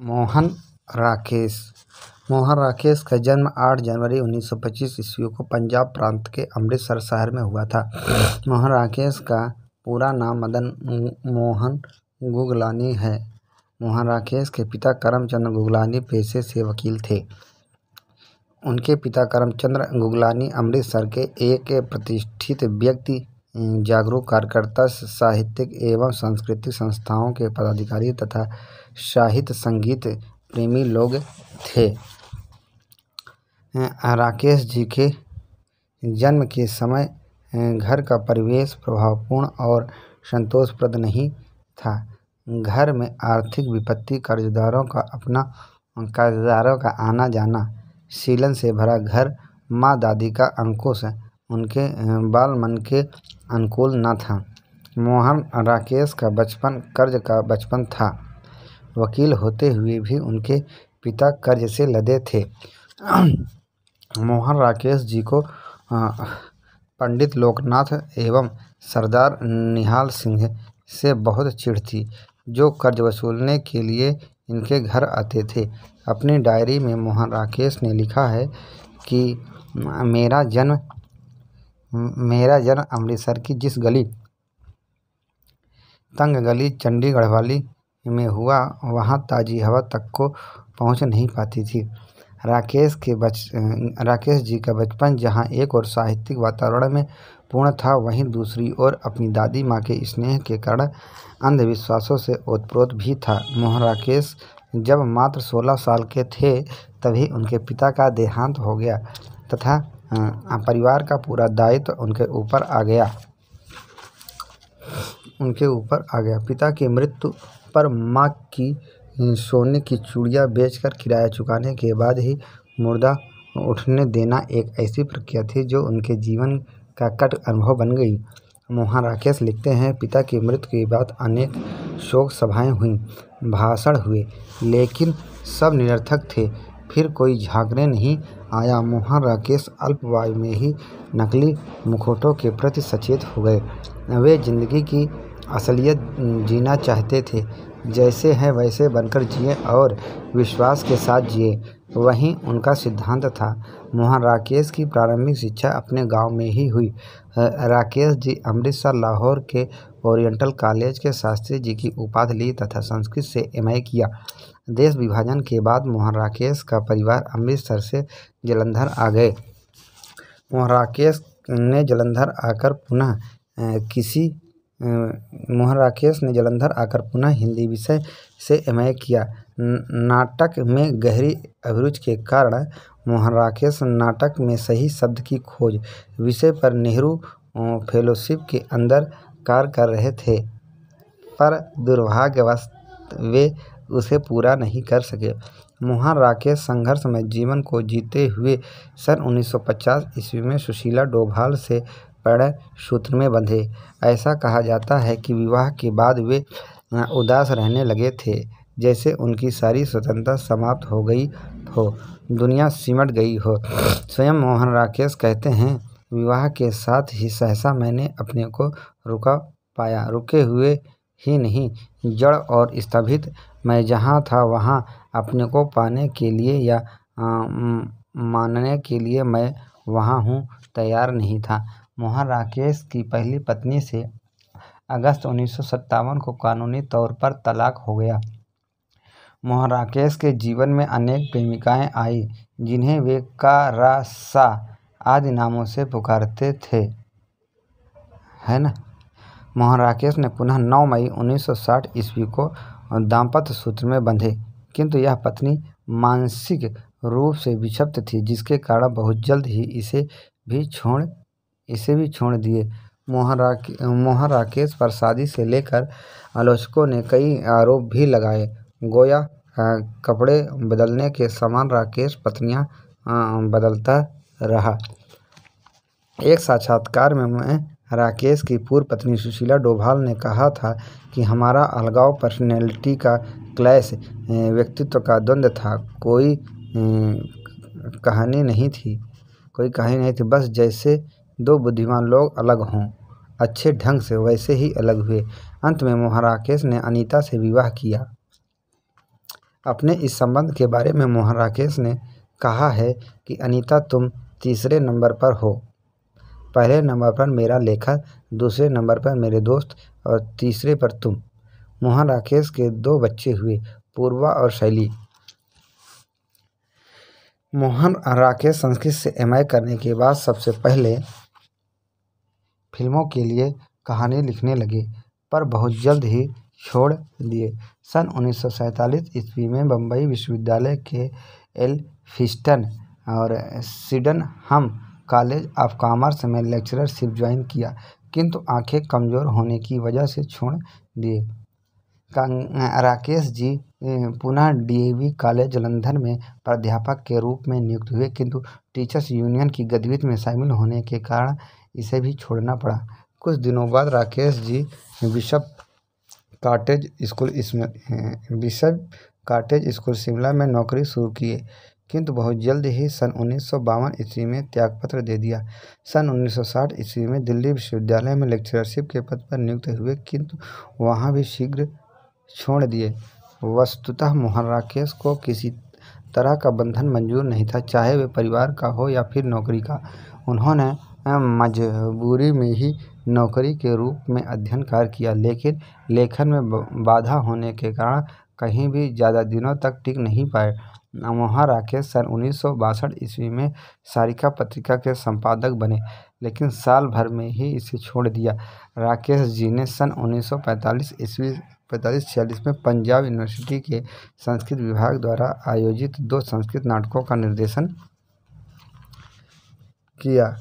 मोहन राकेश। मोहन राकेश का जन्म 8 जनवरी 1925 ईस्वी को पंजाब प्रांत के अमृतसर शहर में हुआ था। मोहन राकेश का पूरा नाम मदन मोहन गुगलानी है। मोहन राकेश के पिता करमचंद गुगलानी पेशे से वकील थे। उनके पिता करमचंद गुगलानी अमृतसर के एक प्रतिष्ठित व्यक्ति, जागरूक कार्यकर्ता, साहित्यिक एवं सांस्कृतिक संस्थाओं के पदाधिकारी तथा साहित्य संगीत प्रेमी लोग थे। राकेश जी के जन्म के समय घर का परिवेश प्रभावपूर्ण और संतोषप्रद नहीं था। घर में आर्थिक विपत्ति, कर्जदारों का आना जाना, सीलन से भरा घर, माँ दादी का अंकुश उनके बाल मन के अनुकूल न था। मोहन राकेश का बचपन कर्ज का बचपन था। वकील होते हुए भी उनके पिता कर्ज से लदे थे। मोहन राकेश जी को पंडित लोकनाथ एवं सरदार निहाल सिंह से बहुत चिढ़ थी, जो कर्ज वसूलने के लिए इनके घर आते थे। अपनी डायरी में मोहन राकेश ने लिखा है कि मेरा जन्म अमृतसर की जिस गली, तंग गली चंडीगढ़ वाली में हुआ, वहाँ ताज़ी हवा तक को पहुँच नहीं पाती थी। राकेश जी का बचपन जहाँ एक और साहित्यिक वातावरण में पूर्ण था, वहीं दूसरी ओर अपनी दादी माँ के स्नेह के कारण अंधविश्वासों से ओतप्रोत भी था। मोहन राकेश जब मात्र 16 साल के थे, तभी उनके पिता का देहांत हो गया तथा परिवार का पूरा दायित्व उनके ऊपर आ गया। पिता की मृत्यु पर माँ की सोने की चूड़ियाँ बेचकर किराया चुकाने के बाद ही मुर्दा उठने देना एक ऐसी प्रक्रिया थी जो उनके जीवन का कट अनुभव बन गई। मोहन राकेश लिखते हैं, पिता की मृत्यु के बाद अनेक शोक सभाएं हुईं, भाषण हुए, लेकिन सब निरर्थक थे। फिर कोई झांकने नहीं आया। मोहन राकेश अल्पायु में ही नकली मुखौटों के प्रति सचेत हो गए। वे जिंदगी की असलियत जीना चाहते थे, जैसे हैं वैसे बनकर जिए और विश्वास के साथ जिए, वही उनका सिद्धांत था। मोहन राकेश की प्रारंभिक शिक्षा अपने गांव में ही हुई। राकेश जी अमृतसर, लाहौर के ओरिएंटल कॉलेज के शास्त्री जी की उपाधि ली तथा संस्कृत से एमए किया। देश विभाजन के बाद मोहन राकेश का परिवार अमृतसर से जालंधर आ गए। मोहन राकेश ने जालंधर आकर पुनः हिंदी विषय से एमए किया। नाटक में गहरी अभिरुचि के कारण मोहन राकेश नाटक में सही शब्द की खोज विषय पर नेहरू फेलोशिप के अंदर कार्य कर रहे थे, पर दुर्भाग्यवश वे उसे पूरा नहीं कर सके। मोहन राकेश संघर्षमय जीवन को जीते हुए सन 1950 ईस्वी में सुशीला डोभाल से प्रणय सूत्र में बंधे। ऐसा कहा जाता है कि विवाह के बाद वे उदास रहने लगे थे, जैसे उनकी सारी स्वतंत्रता समाप्त हो गई हो, दुनिया सिमट गई हो। स्वयं मोहन राकेश कहते हैं, विवाह के साथ ही सहसा मैंने अपने को रुका पाया। रुके हुए ही नहीं, जड़ और स्तंभित। मैं जहाँ था वहाँ अपने को पाने के लिए या मानने के लिए मैं वहाँ हूँ तैयार नहीं था। मोहन राकेश की पहली पत्नी से अगस्त 1957 को कानूनी तौर पर तलाक हो गया। मोहन राकेश के जीवन में अनेक प्रेमिकाएं आई, जिन्हें वे का, रा, सा आदि नामों से पुकारते थे, है ना। मोहन राकेश ने पुनः 9 मई 1960 ईस्वी को दाम्पत्य सूत्र में बंधे, किंतु यह पत्नी मानसिक रूप से विक्षिप्त थी, जिसके कारण बहुत जल्द ही इसे भी छोड़ दिए। मोहन राकेश पर शादी से लेकर आलोचकों ने कई आरोप भी लगाए। गोया कपड़े बदलने के समान राकेश पत्नियां बदलता रहा। एक साक्षात्कार में राकेश की पूर्व पत्नी सुशीला डोभाल ने कहा था कि हमारा अलगाव पर्सनैलिटी का क्लैश, व्यक्तित्व का द्वंद्व था। कोई कहानी नहीं थी, बस जैसे दो बुद्धिमान लोग अलग हों अच्छे ढंग से, वैसे ही अलग हुए। अंत में मोहन राकेश ने अनीता से विवाह किया। अपने इस संबंध के बारे में मोहन राकेश ने कहा है कि अनीता तुम तीसरे नंबर पर हो। पहले नंबर पर मेरा लेखक, दूसरे नंबर पर मेरे दोस्त और तीसरे पर तुम। मोहन राकेश के 2 बच्चे हुए, पूर्वा और शैली। मोहन राकेश संस्कृत से एमए करने के बाद सबसे पहले फिल्मों के लिए कहानी लिखने लगे, पर बहुत जल्द ही छोड़ दिए। सन 1947 ईस्वी में बम्बई विश्वविद्यालय के एल्फिंस्टन और सिडेनहम कॉलेज ऑफ कॉमर्स में लेक्चरशिप ज्वाइन किया, किंतु आंखें कमज़ोर होने की वजह से छोड़ दिए। राकेश जी पुनः डीएवी कॉलेज जालंधर में प्राध्यापक के रूप में नियुक्त हुए, किंतु टीचर्स यूनियन की गतिविधि में शामिल होने के कारण इसे भी छोड़ना पड़ा। कुछ दिनों बाद Rakesh ji bishop cottage school Shimla में नौकरी शुरू किए, किंतु बहुत जल्द ही सन 1952 ईस्वी में त्यागपत्र दे दिया। सन 1960 ईस्वी में दिल्ली विश्वविद्यालय में लेक्चरशिप के पद पर नियुक्त हुए, किंतु वहाँ भी शीघ्र छोड़ दिए। वस्तुतः मोहन राकेश को किसी तरह का बंधन मंजूर नहीं था, चाहे वे परिवार का हो या फिर नौकरी का। उन्होंने मजबूरी में ही नौकरी के रूप में अध्ययन कार्य किया, लेकिन लेखन में बाधा होने के कारण कहीं भी ज़्यादा दिनों तक टिक नहीं पाए। मोहन राकेश सन 1962 ईस्वी में सारिका पत्रिका के संपादक बने, लेकिन साल भर में ही इसे छोड़ दिया। राकेश जी ने सन 1945-46 में पंजाब यूनिवर्सिटी के संस्कृत विभाग द्वारा आयोजित 2 संस्कृत नाटकों का निर्देशन किया।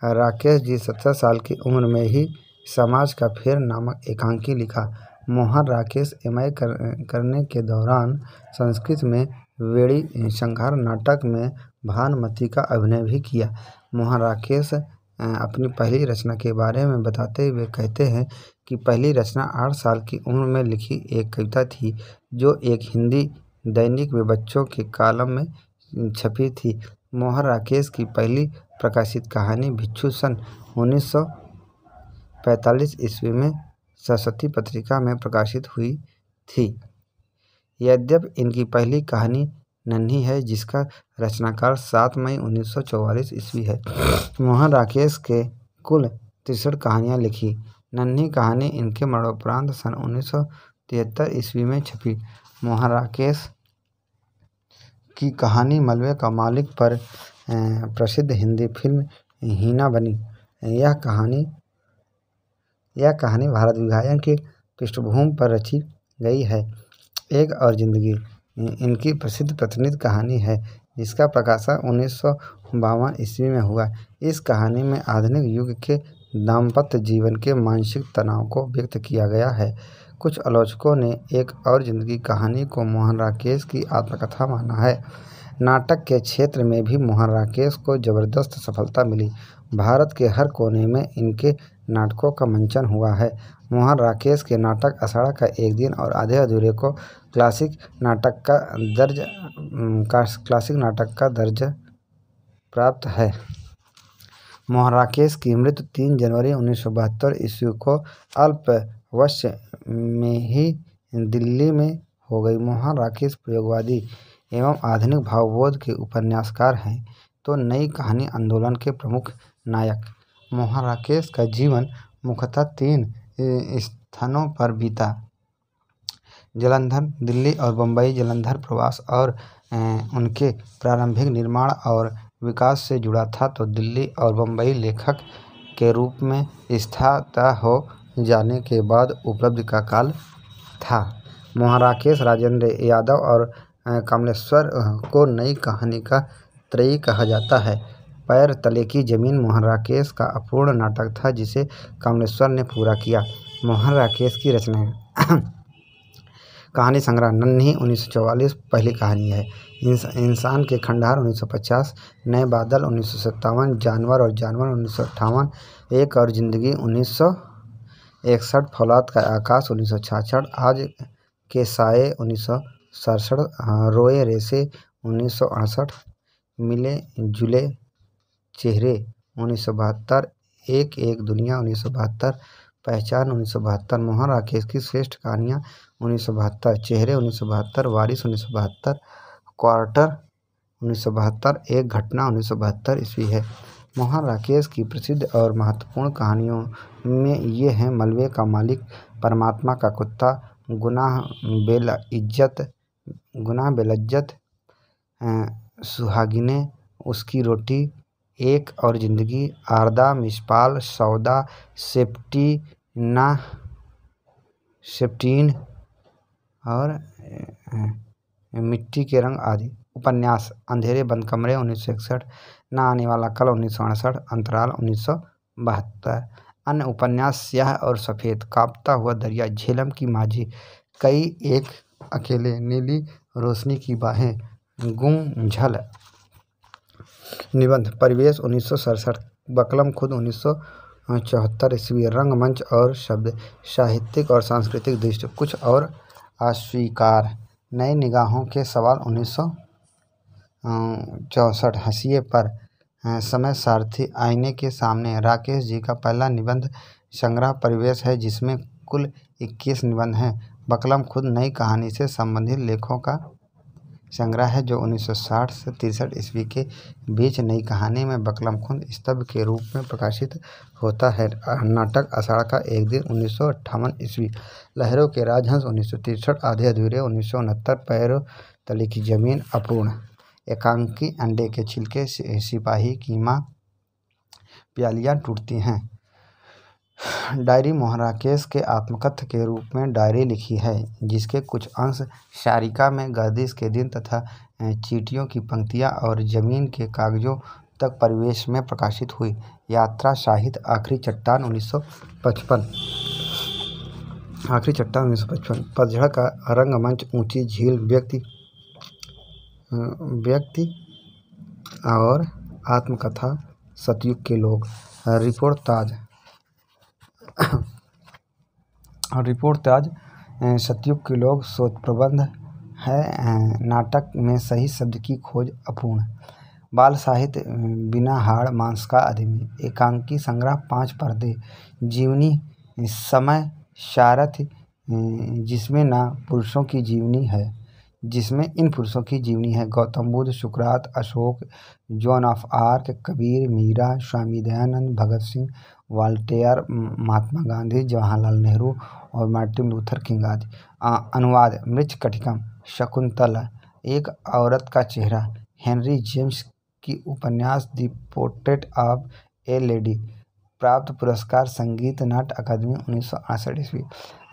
राकेश जी 17 साल की उम्र में ही समाज का फेर नामक एकांकी लिखा। मोहन राकेश एमए करने के दौरान संस्कृत में वेणी संहार नाटक में भानुमति का अभिनय भी किया। मोहन राकेश अपनी पहली रचना के बारे में बताते हुए कहते हैं कि पहली रचना 8 साल की उम्र में लिखी एक कविता थी, जो एक हिंदी दैनिक में बच्चों के कॉलम में छपी थी। मोहन राकेश की पहली प्रकाशित कहानी भिक्षु सन 1945 ईस्वी में सरस्वती पत्रिका में प्रकाशित हुई थी। यद्यपि इनकी पहली कहानी नन्ही है, जिसका रचनाकाल 7 मई 1944 ईस्वी है। मोहन राकेश के कुल 63 कहानियाँ लिखी। नन्ही कहानी इनके मरणोपरांत सन 1973 ईस्वी में छपी। मोहन राकेश की कहानी मलबे का मालिक पर प्रसिद्ध हिंदी फिल्म हीना बनी। यह कहानी भारत विभाजन की पृष्ठभूमि पर रची गई है। एक और जिंदगी इनकी प्रसिद्ध प्रतिनिधि कहानी है, जिसका प्रकाशन 1952 ईस्वी में हुआ। इस कहानी में आधुनिक युग के दाम्पत्य जीवन के मानसिक तनाव को व्यक्त किया गया है। कुछ आलोचकों ने एक और जिंदगी कहानी को मोहन राकेश की आत्मकथा माना है। नाटक के क्षेत्र में भी मोहन राकेश को जबरदस्त सफलता मिली। भारत के हर कोने में इनके नाटकों का मंचन हुआ है। मोहन राकेश के नाटक आषाढ़ का एक दिन और आधे अधूरे को क्लासिक नाटक का दर्जा प्राप्त है। मोहन राकेश की मृत्यु 3 जनवरी 1972 ईस्वी को अल्पायुष्य में ही दिल्ली में हो गई। मोहन राकेश प्रयोगवादी एवं आधुनिक भावबोध के उपन्यासकार हैं, तो नई कहानी आंदोलन के प्रमुख नायक। मोहन राकेश का जीवन मुख्यतः 3 स्थानों पर बीता: जालंधर, दिल्ली और बम्बई। जालंधर प्रवास और उनके प्रारंभिक निर्माण और विकास से जुड़ा था, तो दिल्ली और बम्बई लेखक के रूप में स्थायित्व हो जाने के बाद उपलब्धि का काल था। मोहन राकेश, राजेंद्र यादव और कमलेश्वर को नई कहानी का त्रयी कहा जाता है। पैर तले की जमीन मोहन राकेश का अपूर्ण नाटक था, जिसे कमलेश्वर ने पूरा किया। मोहन राकेश की रचनाएं: कहानी संग्रह नन्ही 1944 पहली कहानी है। इंसान के खंडहर 1950, नए बादल 1957, जानवर और जानवर 1958, एक और जिंदगी 1961, फौलाद का आकाश 1966, आज के साए 1967, रोए रेसे 1968, मिले जुले चेहरे 1972, एक एक दुनिया 1972, पहचान 1972। मोहन राकेश की श्रेष्ठ कहानियाँ 1972, चेहरे 1972, वारिस 1972, क्वार्टर 1972, एक घटना 1972 ईस्वी है। मोहन राकेश की प्रसिद्ध और महत्वपूर्ण कहानियों में ये हैं मलबे का मालिक, परमात्मा का कुत्ता, गुनाह बेलज्जत, सुहागिनें, उसकी रोटी, एक और ज़िंदगी, आरदा, मिसपाल, सौदा, सेप्टीन और मिट्टी के रंग आदि। उपन्यास: अंधेरे बंद कमरे 1961, ना आने वाला कल 1968, अंतराल 1972। अन्य उपन्यास: स्याह और सफ़ेद, कांपता हुआ दरिया, झेलम की माझी, कई एक अकेले, नीली रोशनी की बाहें, गुंझल। निबंध: परिवेश 1967, बकलम खुद 1974 ईस्वी, रंगमंच और शब्द, साहित्यिक और सांस्कृतिक दृष्टि, कुछ और अस्वीकार। नई निगाहों के सवाल 1964, हाशिए पर, समय सारथी, आईने के सामने, राकेश जी का पहला निबंध संग्रह परिवेश है जिसमें कुल 21 निबंध हैं। बकलम खुद नई कहानी से संबंधित लेखों का संग्रह है जो 1960 से 63 ईस्वी के बीच नई कहानी में बकलम खुद स्तंभ के रूप में प्रकाशित होता है। नाटक: आषाढ़ का एक दिन 1958 ईस्वी, लहरों के राजहंस 1963, आधे अधूरे 1969, पैरों तले की जमीन अपूर्ण, एकांकी, अंडे के छिलके, सिपाही की माँ, प्यालियाँ टूटती हैं। डायरी: मोहन राकेश के आत्मकथन के रूप में डायरी लिखी है जिसके कुछ अंश सारिका में गर्दिश के दिन तथा चींटियों की पंक्तियाँ और जमीन के कागजों तक परिवेश में प्रकाशित हुई। यात्रा: साहित्य: आखिरी चट्टान 1955, पतझड़ का रंगमंच, ऊंची झील, व्यक्ति और आत्मकथा, सतयुग के लोग। रिपोर्ट ताज, सतयुग के लोग, शोध प्रबंध है, नाटक में सही शब्द की खोज अपूर्ण। बाल साहित्य: बिना हाड़ मांस का आदमी, एकांकी संग्रह, 5 पर्दे, जीवनी, समय सारथी, जिसमें इन पुरुषों की जीवनी है, गौतम बुद्ध, सुकरात, Ashoka, Joan of Arc, Kabir, Meera, Swami Dayanand, Bhagat Singh, Voltaire, Mahatma Gandhi, Jawaharlal Nehru और मार्टिन लूथर किंग आदि। अनुवाद: मृच्छकटिकम, शकुंतला, एक औरत का चेहरा, हेनरी जेम्स की उपन्यास the portrait of A lady, प्राप्त पुरस्कार संगीत नाट्य अकादमी 1968 ईस्वी।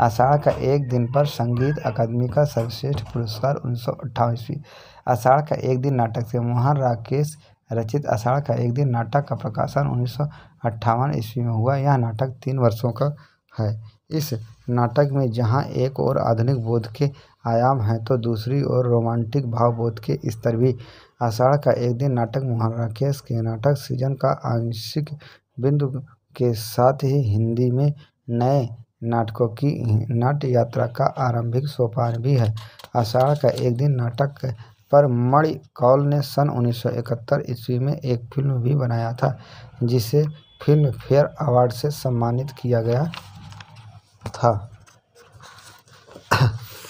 आषाढ़ का एक दिन पर संगीत अकादमी का सर्वश्रेष्ठ पुरस्कार 1958 ईस्वी। आषाढ़ का एक दिन नाटक से मोहन राकेश रचित आषाढ़ का एक दिन नाटक का प्रकाशन 1958 ईस्वी में हुआ। यह नाटक 3 वर्षों का है। इस नाटक में जहाँ एक ओर आधुनिक बोध के आयाम हैं तो दूसरी ओर रोमांटिक भावबोध के स्तर भी। आषाढ़ का एक दिन नाटक मोहन राकेश के नाटक सृजन का आंशिक बिंदु के साथ ही हिंदी में नए नाटकों की नाट्य यात्रा का आरंभिक सोपान भी है। आषाढ़ का एक दिन नाटक पर मणि कौल ने सन 1971 ईस्वी में एक फिल्म भी बनाया था जिसे फिल्म फेयर अवार्ड से सम्मानित किया गया था।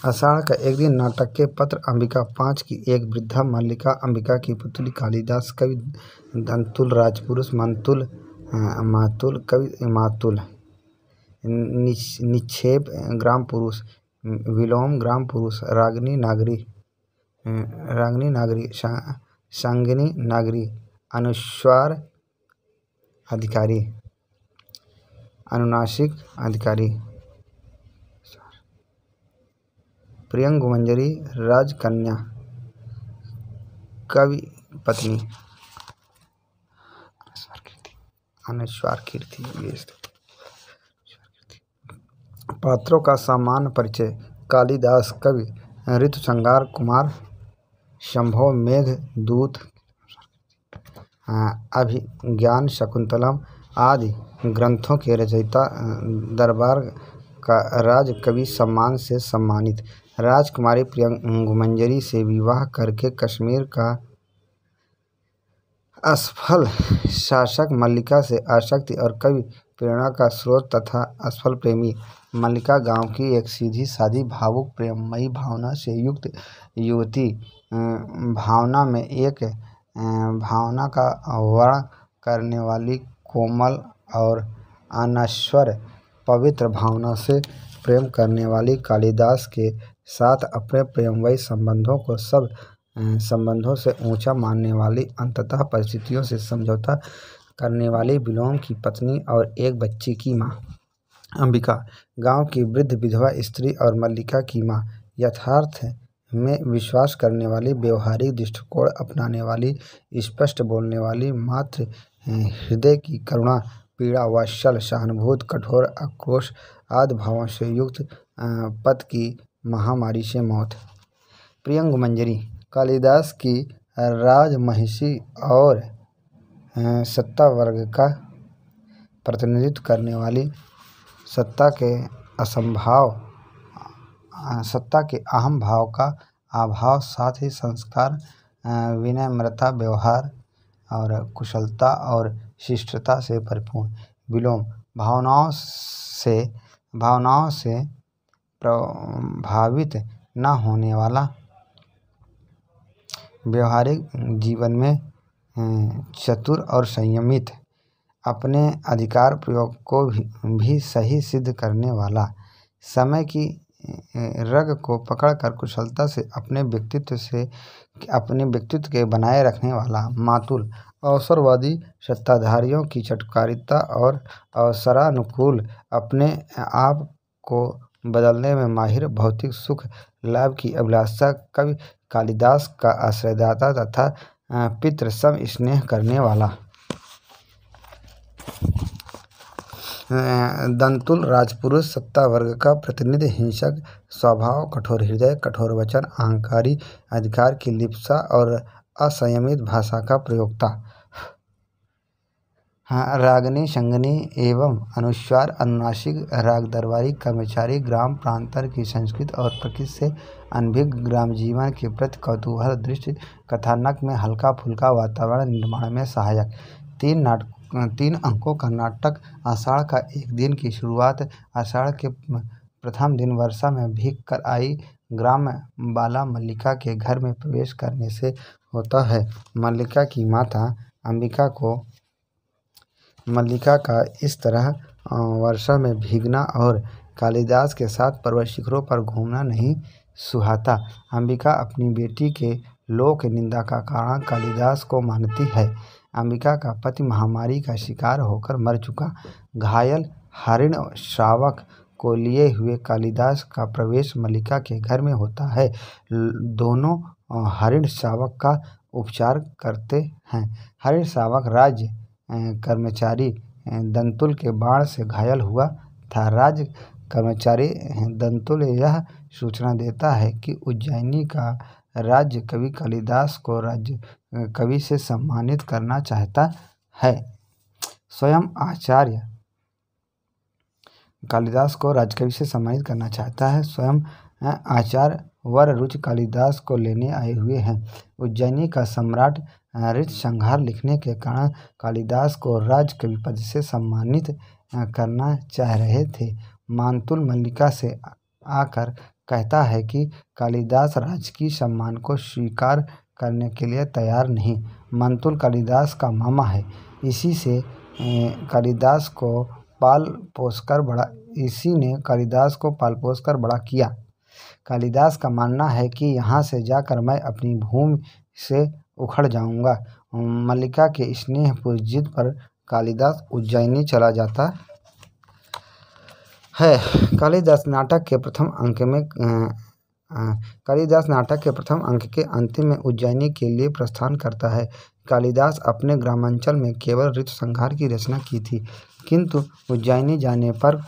आषाढ़ का एक दिन नाटक के पत्र: अंबिका 5 की एक वृद्धा, मल्लिका, अंबिका की पुतली, कालिदास, कवि धनतुल, राजपुरुष, मातुल, कवि मातुल, निक्षेप, ग्राम पुरुष, विलोम, ग्राम पुरुष, रागिनी नागरी, सांगिनी नागरी, अनुस्वार अधिकारी, अनुनासिक अधिकारी, प्रियंगुमंजरी, राजकन्या, कवि पत्नी, अनुस्वार कीर्ति। पात्रों का सामान्य परिचय: कालिदास, कवि, ऋतुसंहार, कुमार संभव, मेघदूत, अभिज्ञान, शकुंतलम आदि ग्रंथों के रचयिता, दरबार का राज कवि सम्मान से सम्मानित, राजकुमारी प्रियंगुमंजरी से विवाह करके कश्मीर का असफल शासक मल्लिका से आसक्ति और कवि प्रेरणा का स्रोत तथा असफल प्रेमी। मल्लिका गांव की एक सीधी सादी भावुक प्रेममयी भावना से युक्त युवती। भावना में एक भावना का वर्णन करने वाली कोमल और अनश्वर पवित्र भावना से प्रेम करने वाली कालिदास के साथ अपने प्रेममयी संबंधों को सब संबंधों से ऊंचा मानने वाली, अंततः परिस्थितियों से समझौता करने वाली विलोम की पत्नी और एक बच्ची की माँ। अंबिका गांव की वृद्ध विधवा स्त्री और मल्लिका की माँ। यथार्थ में विश्वास करने वाली, व्यवहारिक दृष्टिकोण अपनाने वाली, स्पष्ट बोलने वाली, मातृ हृदय की करुणा, पीड़ा, वात्सल्य, सहानुभूति, कठोर आक्रोश आदि भावों से युक्त पति की महामारी से मौत। प्रियंगुमंजरी कालिदास की राजमहिषी और सत्ता वर्ग का प्रतिनिधित्व करने वाली, सत्ता के अहम भाव का अभाव, साथ ही संस्कार, विनम्रता, व्यवहार और कुशलता और शिष्टता से परिपूर्ण। विलोम भावनाओं से प्रभावित न होने वाला, व्यवहारिक जीवन में चतुर और संयमित, अपने अधिकार प्रयोग को भी सही सिद्ध करने वाला, समय की रग को पकड़कर कुशलता से अपने व्यक्तित्व के बनाए रखने वाला, मातुल, अवसरवादी, सत्ताधारियों की चटकारिता और अवसरानुकूल, अपने आप को बदलने में माहिर, भौतिक सुख लाभ की अभिलाषा, कवि कालिदास का आश्रयदाता तथा पितृ सम स्नेह करने वाला। दंतुल राजपुरुष, सत्ता वर्ग का प्रतिनिधि, हिंसक स्वभाव, कठोर हृदय, कठोर वचन, अहंकारी, अधिकार की लिप्सा और असंयमित भाषा का प्रयोक्ता। रागनी, संगनी एवं अनुस्वार, अनुनासिक, राग दरबारी, कर्मचारी, ग्राम प्रांतर की संस्कृति और प्रकृति से अनभिज्ञ, ग्राम जीवन के प्रति कौतूहल दृष्टि, कथानक में हल्का फुल्का वातावरण निर्माण में सहायक। 3 अंकों का नाटक। आषाढ़ का एक दिन की शुरुआत। आषाढ़ के प्रथम दिन वर्षा में भीग कर आई ग्राम बाला मल्लिका के घर में प्रवेश करने से होता है। मल्लिका की माता मल्लिका का इस तरह वर्षा में भीगना और कालिदास के साथ पर्वत शिखरों पर घूमना नहीं सुहाता। अंबिका अपनी बेटी के लोक निंदा का कारण कालिदास को मानती है। अंबिका का पति महामारी का शिकार होकर मर चुका। घायल हरिण शावक को लिए हुए कालिदास का प्रवेश मल्लिका के घर में होता है। दोनों हरिण शावक का उपचार करते हैं। हरिण शावक राज्य कर्मचारी दंतुल के बाण से घायल हुआ था। राज्य कर्मचारी दंतुल यह सूचना देता है कि उज्जैनी का राज्य कवि कालिदास को राज्य कवि से सम्मानित करना चाहता है। स्वयं आचार्य कालिदास को राजकवि से सम्मानित करना चाहता है। स्वयं आचार्य वर रुचि कालिदास को लेने आए हुए हैं। उज्जैनी का सम्राट ऋतसंहार लिखने के कारण कालिदास को राजकवि पद से सम्मानित करना चाह रहे थे। मातुल मल्लिका से आकर कहता है कि कालिदास राजकीय सम्मान को स्वीकार करने के लिए तैयार नहीं। मातुल कालिदास का मामा है। इसी ने कालिदास को पाल पोस कर बड़ा किया। कालिदास का मानना है कि यहाँ से जाकर मैं अपनी भूमि से उखड़ जाऊंगा। मल्लिका के स्नेहपूर्ण जिद पर कालिदास उज्जैनी चला जाता है। कालिदास नाटक के प्रथम अंक के अंतिम में उज्जैनी के लिए प्रस्थान करता है। कालिदास अपने ग्रामांचल में केवल ऋतुसंहार की रचना की थी, किंतु उज्जैनी जाने पर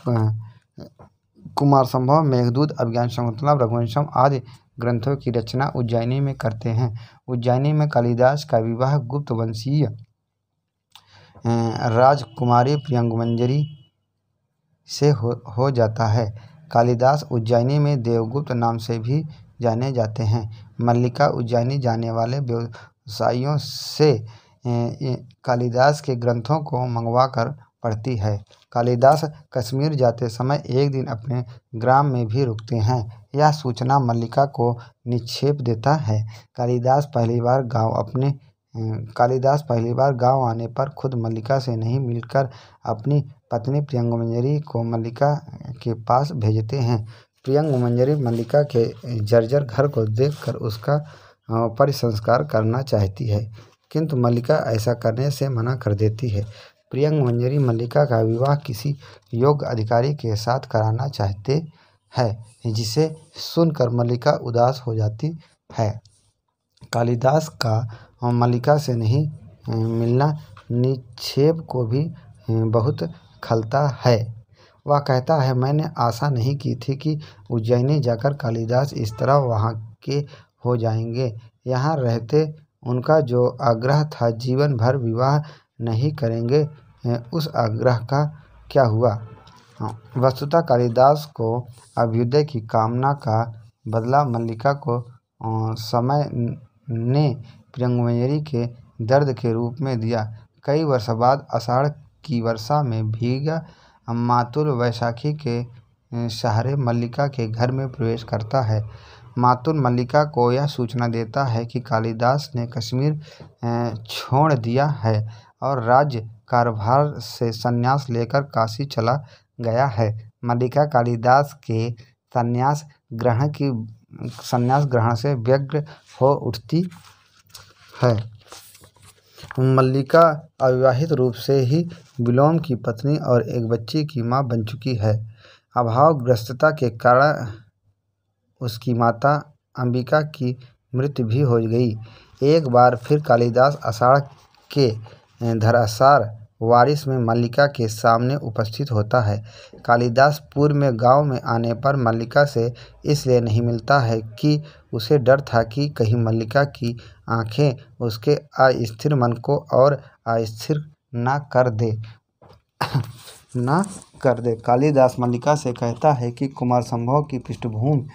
कुमारसंभव, मेघदूत, अभिज्ञानशाकुंतलम, रघुवंशम आदि ग्रंथों की रचना उज्जैनी में करते हैं। उज्जैनी में कालिदास का विवाह गुप्त वंशीय राजकुमारी प्रियंगुमंजरी से हो जाता है। कालिदास उज्जैनी में देवगुप्त नाम से भी जाने जाते हैं। मल्लिका उज्जैनी जाने वाले व्यवसायियों से कालिदास के ग्रंथों को मंगवाकर पड़ती है। कालिदास कश्मीर जाते समय एक दिन अपने ग्राम में भी रुकते हैं। यह सूचना मल्लिका को निक्षेप देता है। कालिदास पहली बार गांव आने पर खुद मल्लिका से नहीं मिलकर अपनी पत्नी प्रियंगुमंजरी को मल्लिका के पास भेजते हैं। प्रियंगुमंजरी मल्लिका के जर्जर घर को देखकर उसका परिसंस्कार करना चाहती है, किंतु मल्लिका ऐसा करने से मना कर देती है। प्रियंगुमंजरी मल्लिका का विवाह किसी योग्य अधिकारी के साथ कराना चाहते हैं, जिसे सुनकर मल्लिका उदास हो जाती है। कालिदास का मल्लिका से नहीं मिलना निक्षेप को भी बहुत खलता है। वह कहता है, मैंने आशा नहीं की थी कि उज्जैनी जाकर कालिदास इस तरह वहाँ के हो जाएंगे। यहाँ रहते उनका जो आग्रह था जीवन भर विवाह नहीं करेंगे, उस आग्रह का क्या हुआ। वस्तुतः कालिदास को अभ्युदय की कामना का बदला मल्लिका को समय ने प्रियंगुमंजरी के दर्द के रूप में दिया। कई वर्ष बाद आषाढ़ की वर्षा में भीगा मातुल वैशाखी के सहारे मल्लिका के घर में प्रवेश करता है। मातुल मल्लिका को यह सूचना देता है कि कालिदास ने कश्मीर छोड़ दिया है और राज्य कारभार से संन्यास लेकर काशी चला गया है। मल्लिका कालिदास के संन्यास ग्रहण से व्यग्र हो उठती है। मल्लिका अविवाहित रूप से ही विलोम की पत्नी और एक बच्ची की मां बन चुकी है। अभावग्रस्तता के कारण उसकी माता अंबिका की मृत्यु भी हो गई। एक बार फिर कालिदास आषाढ़ के धरासार वारिस में मल्लिका के सामने उपस्थित होता है। कालिदास पूर्व में गांव में आने पर मल्लिका से इसलिए नहीं मिलता है कि उसे डर था कि कहीं मल्लिका की आंखें उसके अस्थिर मन को और अस्थिर न कर दे। कालिदास मल्लिका से कहता है कि कुमारसंभव की पृष्ठभूमि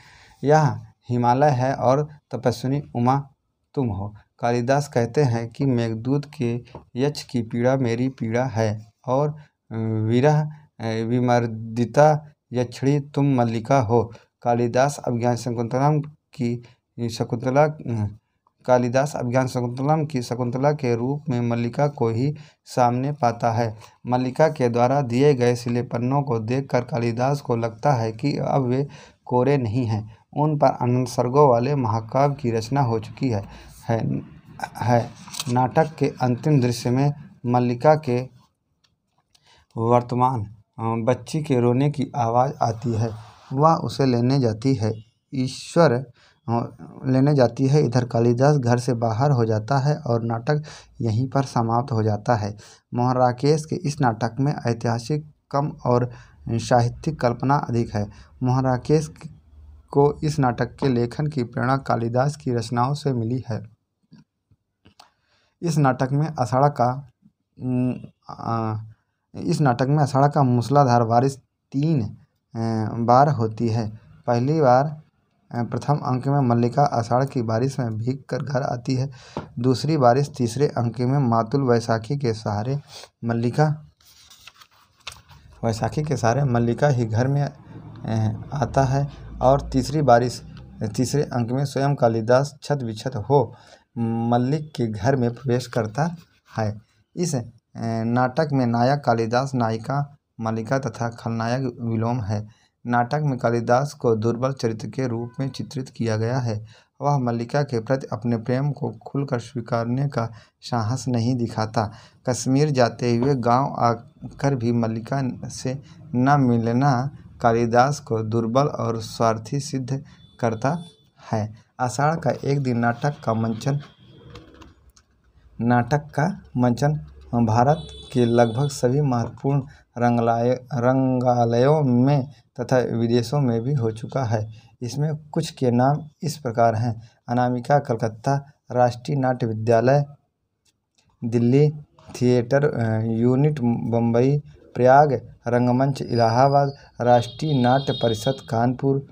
यह हिमालय है और तपस्विनी उमा तुम हो। कालिदास कहते हैं कि मेघदूत के यक्ष की पीड़ा मेरी पीड़ा है और विरह विमर्दिता यक्षिणी तुम मल्लिका हो। कालिदास अभिज्ञान शकुंतलम की शकुंतला के रूप में मल्लिका को ही सामने पाता है। मल्लिका के द्वारा दिए गए सिले पन्नों को देखकर कालिदास को लगता है कि अब वे कोरे नहीं हैं, उन पर अनंत सर्गों वाले महाकाव्य की रचना हो चुकी है। नाटक के अंतिम दृश्य में मल्लिका के वर्तमान बच्ची के रोने की आवाज़ आती है। वह उसे लेने जाती है। इधर कालिदास घर से बाहर हो जाता है और नाटक यहीं पर समाप्त हो जाता है। मोहन राकेश के इस नाटक में ऐतिहासिक कम और साहित्यिक कल्पना अधिक है। मोहन राकेश को इस नाटक के लेखन की प्रेरणा कालिदास की रचनाओं से मिली है। इस नाटक में आषाढ़ का मूसलाधार बारिश 3 बार होती है। पहली बार प्रथम अंक में मल्लिका आषाढ़ की बारिश में भीग कर घर आती है। दूसरी बारिश तीसरे अंक में मातुल वैशाखी के सहारे मल्लिका ही घर में आता है और तीसरी बारिश तीसरे अंक में स्वयं कालिदास छत विछत हो मल्लिक के घर में प्रवेश करता है। इस नाटक में नायक कालिदास, नायिका मल्लिका तथा खलनायक विलोम है। नाटक में कालिदास को दुर्बल चरित्र के रूप में चित्रित किया गया है। वह मल्लिका के प्रति अपने प्रेम को खुलकर स्वीकारने का साहस नहीं दिखाता। कश्मीर जाते हुए गांव आकर भी मल्लिका से न मिलना कालिदास को दुर्बल और स्वार्थी सिद्ध करता है। आषाढ़ का एक दिन नाटक का मंचन भारत के लगभग सभी महत्वपूर्ण रंगालयों में तथा विदेशों में भी हो चुका है। इसमें कुछ के नाम इस प्रकार हैं: Anamika Calcutta, Rashtriya Natya Vidyalaya Delhi, theatre unit Bombay, Prayag Rangmanch Allahabad, Rashtriya Natya Parishad Kanpur,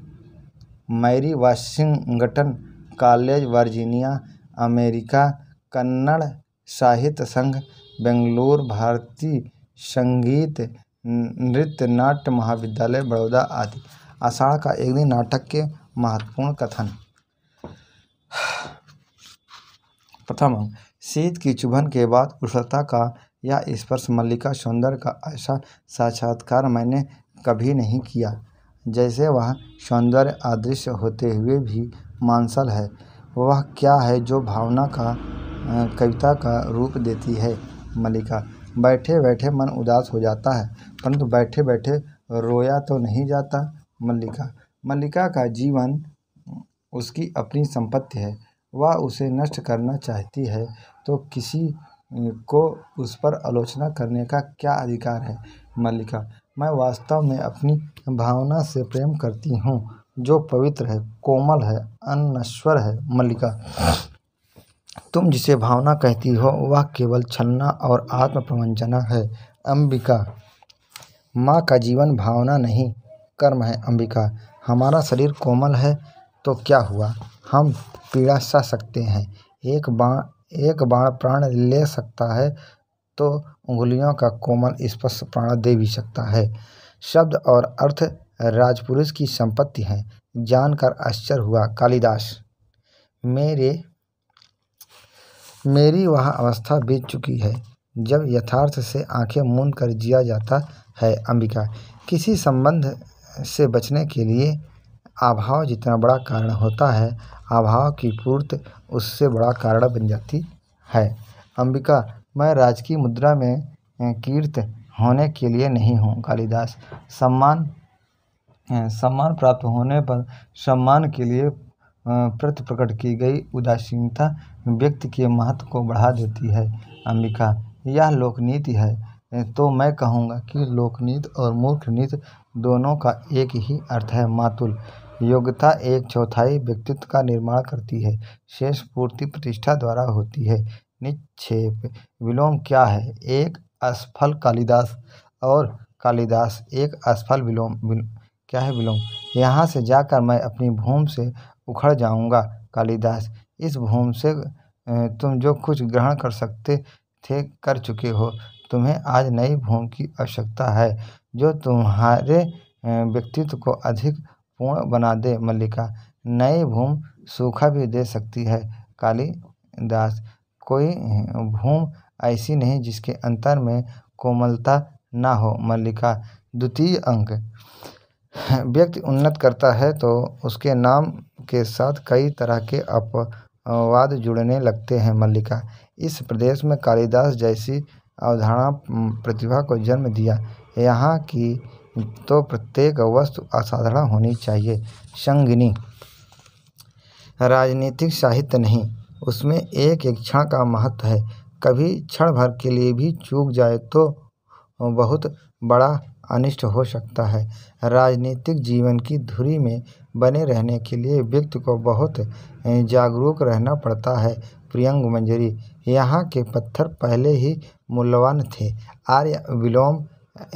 Mary Washington College Virginia America, Kannada Sahitya Sangh Bengaluru, भारतीय संगीत, नृत्य, नाट्य महाविद्यालय बड़ौदा आदि। आषाढ़ का एक दिन नाटक के महत्वपूर्ण कथन। प्रथम अंक, शीत की चुभन के बाद उष्णता का यह स्पर्श मल्लिका सौंदर्य का ऐसा साक्षात्कार मैंने कभी नहीं किया जैसे वह सौंदर्य अदृश्य होते हुए भी मांसल है। वह क्या है जो भावना का कविता का रूप देती है। मल्लिका, बैठे बैठे मन उदास हो जाता है, परंतु बैठे बैठे रोया तो नहीं जाता। मल्लिका, मल्लिका का जीवन उसकी अपनी संपत्ति है, वह उसे नष्ट करना चाहती है तो किसी को उस पर आलोचना करने का क्या अधिकार है। मल्लिका, मैं वास्तव में अपनी भावना से प्रेम करती हूँ जो पवित्र है, कोमल है, अनश्वर है। मल्लिका, तुम जिसे भावना कहती हो वह केवल छलना और आत्म प्रवंचना है। अंबिका, माँ का जीवन भावना नहीं कर्म है। अंबिका, हमारा शरीर कोमल है तो क्या हुआ, हम पीड़ा सह सकते हैं। एक बाण प्राण ले सकता है तो उंगलियों का कोमल स्पर्श प्राण दे भी सकता है। शब्द और अर्थ राजपुरुष की संपत्ति है, जानकर आश्चर्य हुआ। कालिदास, मेरी वह अवस्था बीत चुकी है जब यथार्थ से आंखें मूंद कर जिया जाता है। अंबिका, किसी संबंध से बचने के लिए अभाव जितना बड़ा कारण होता है, अभाव की पूर्ति उससे बड़ा कारण बन जाती है। अंबिका, मैं राजकीय मुद्रा में कीर्त होने के लिए नहीं हूँ। कालिदास, सम्मान प्राप्त होने पर सम्मान के लिए प्रकट की गई उदासीनता व्यक्ति के महत्व को बढ़ा देती है। अंबिका, यह लोकनीति है तो मैं कहूँगा कि लोकनीति और मूर्ख नीति दोनों का एक ही अर्थ है। मातुल, योग्यता 1/4 व्यक्तित्व का निर्माण करती है, शेष पूर्ति प्रतिष्ठा द्वारा होती है। निक्षेप, विलोम क्या है। एक असफल कालिदास और कालिदास एक असफल विलोम। क्या है विलोम। यहाँ से जाकर मैं अपनी भूमि से उखड़ जाऊँगा। कालिदास, इस भूमि से तुम जो कुछ ग्रहण कर सकते थे कर चुके हो, तुम्हें आज नई भूमि की आवश्यकता है जो तुम्हारे व्यक्तित्व को अधिक पूर्ण बना दे। मल्लिका, नई भूमि सूखा भी दे सकती है। कालिदास, कोई भूमि ऐसी नहीं जिसके अंतर में कोमलता ना हो। मल्लिका, द्वितीय अंक, व्यक्ति उन्नत करता है तो उसके नाम के साथ कई तरह के अपवाद जुड़ने लगते हैं। मल्लिका, इस प्रदेश में कालिदास जैसी अवधारणा प्रतिभा को जन्म दिया। यहाँ की तो प्रत्येक वस्तु असाधारण होनी चाहिए। संगिनी, राजनीतिक साहित्य नहीं, उसमें एक एक क्षण का महत्व है। कभी क्षण भर के लिए भी चूक जाए तो बहुत बड़ा अनिष्ट हो सकता है। राजनीतिक जीवन की धुरी में बने रहने के लिए व्यक्ति को बहुत जागरूक रहना पड़ता है। प्रियंग मंजरी, यहाँ के पत्थर पहले ही मूल्यवान थे। आर्य विलोम,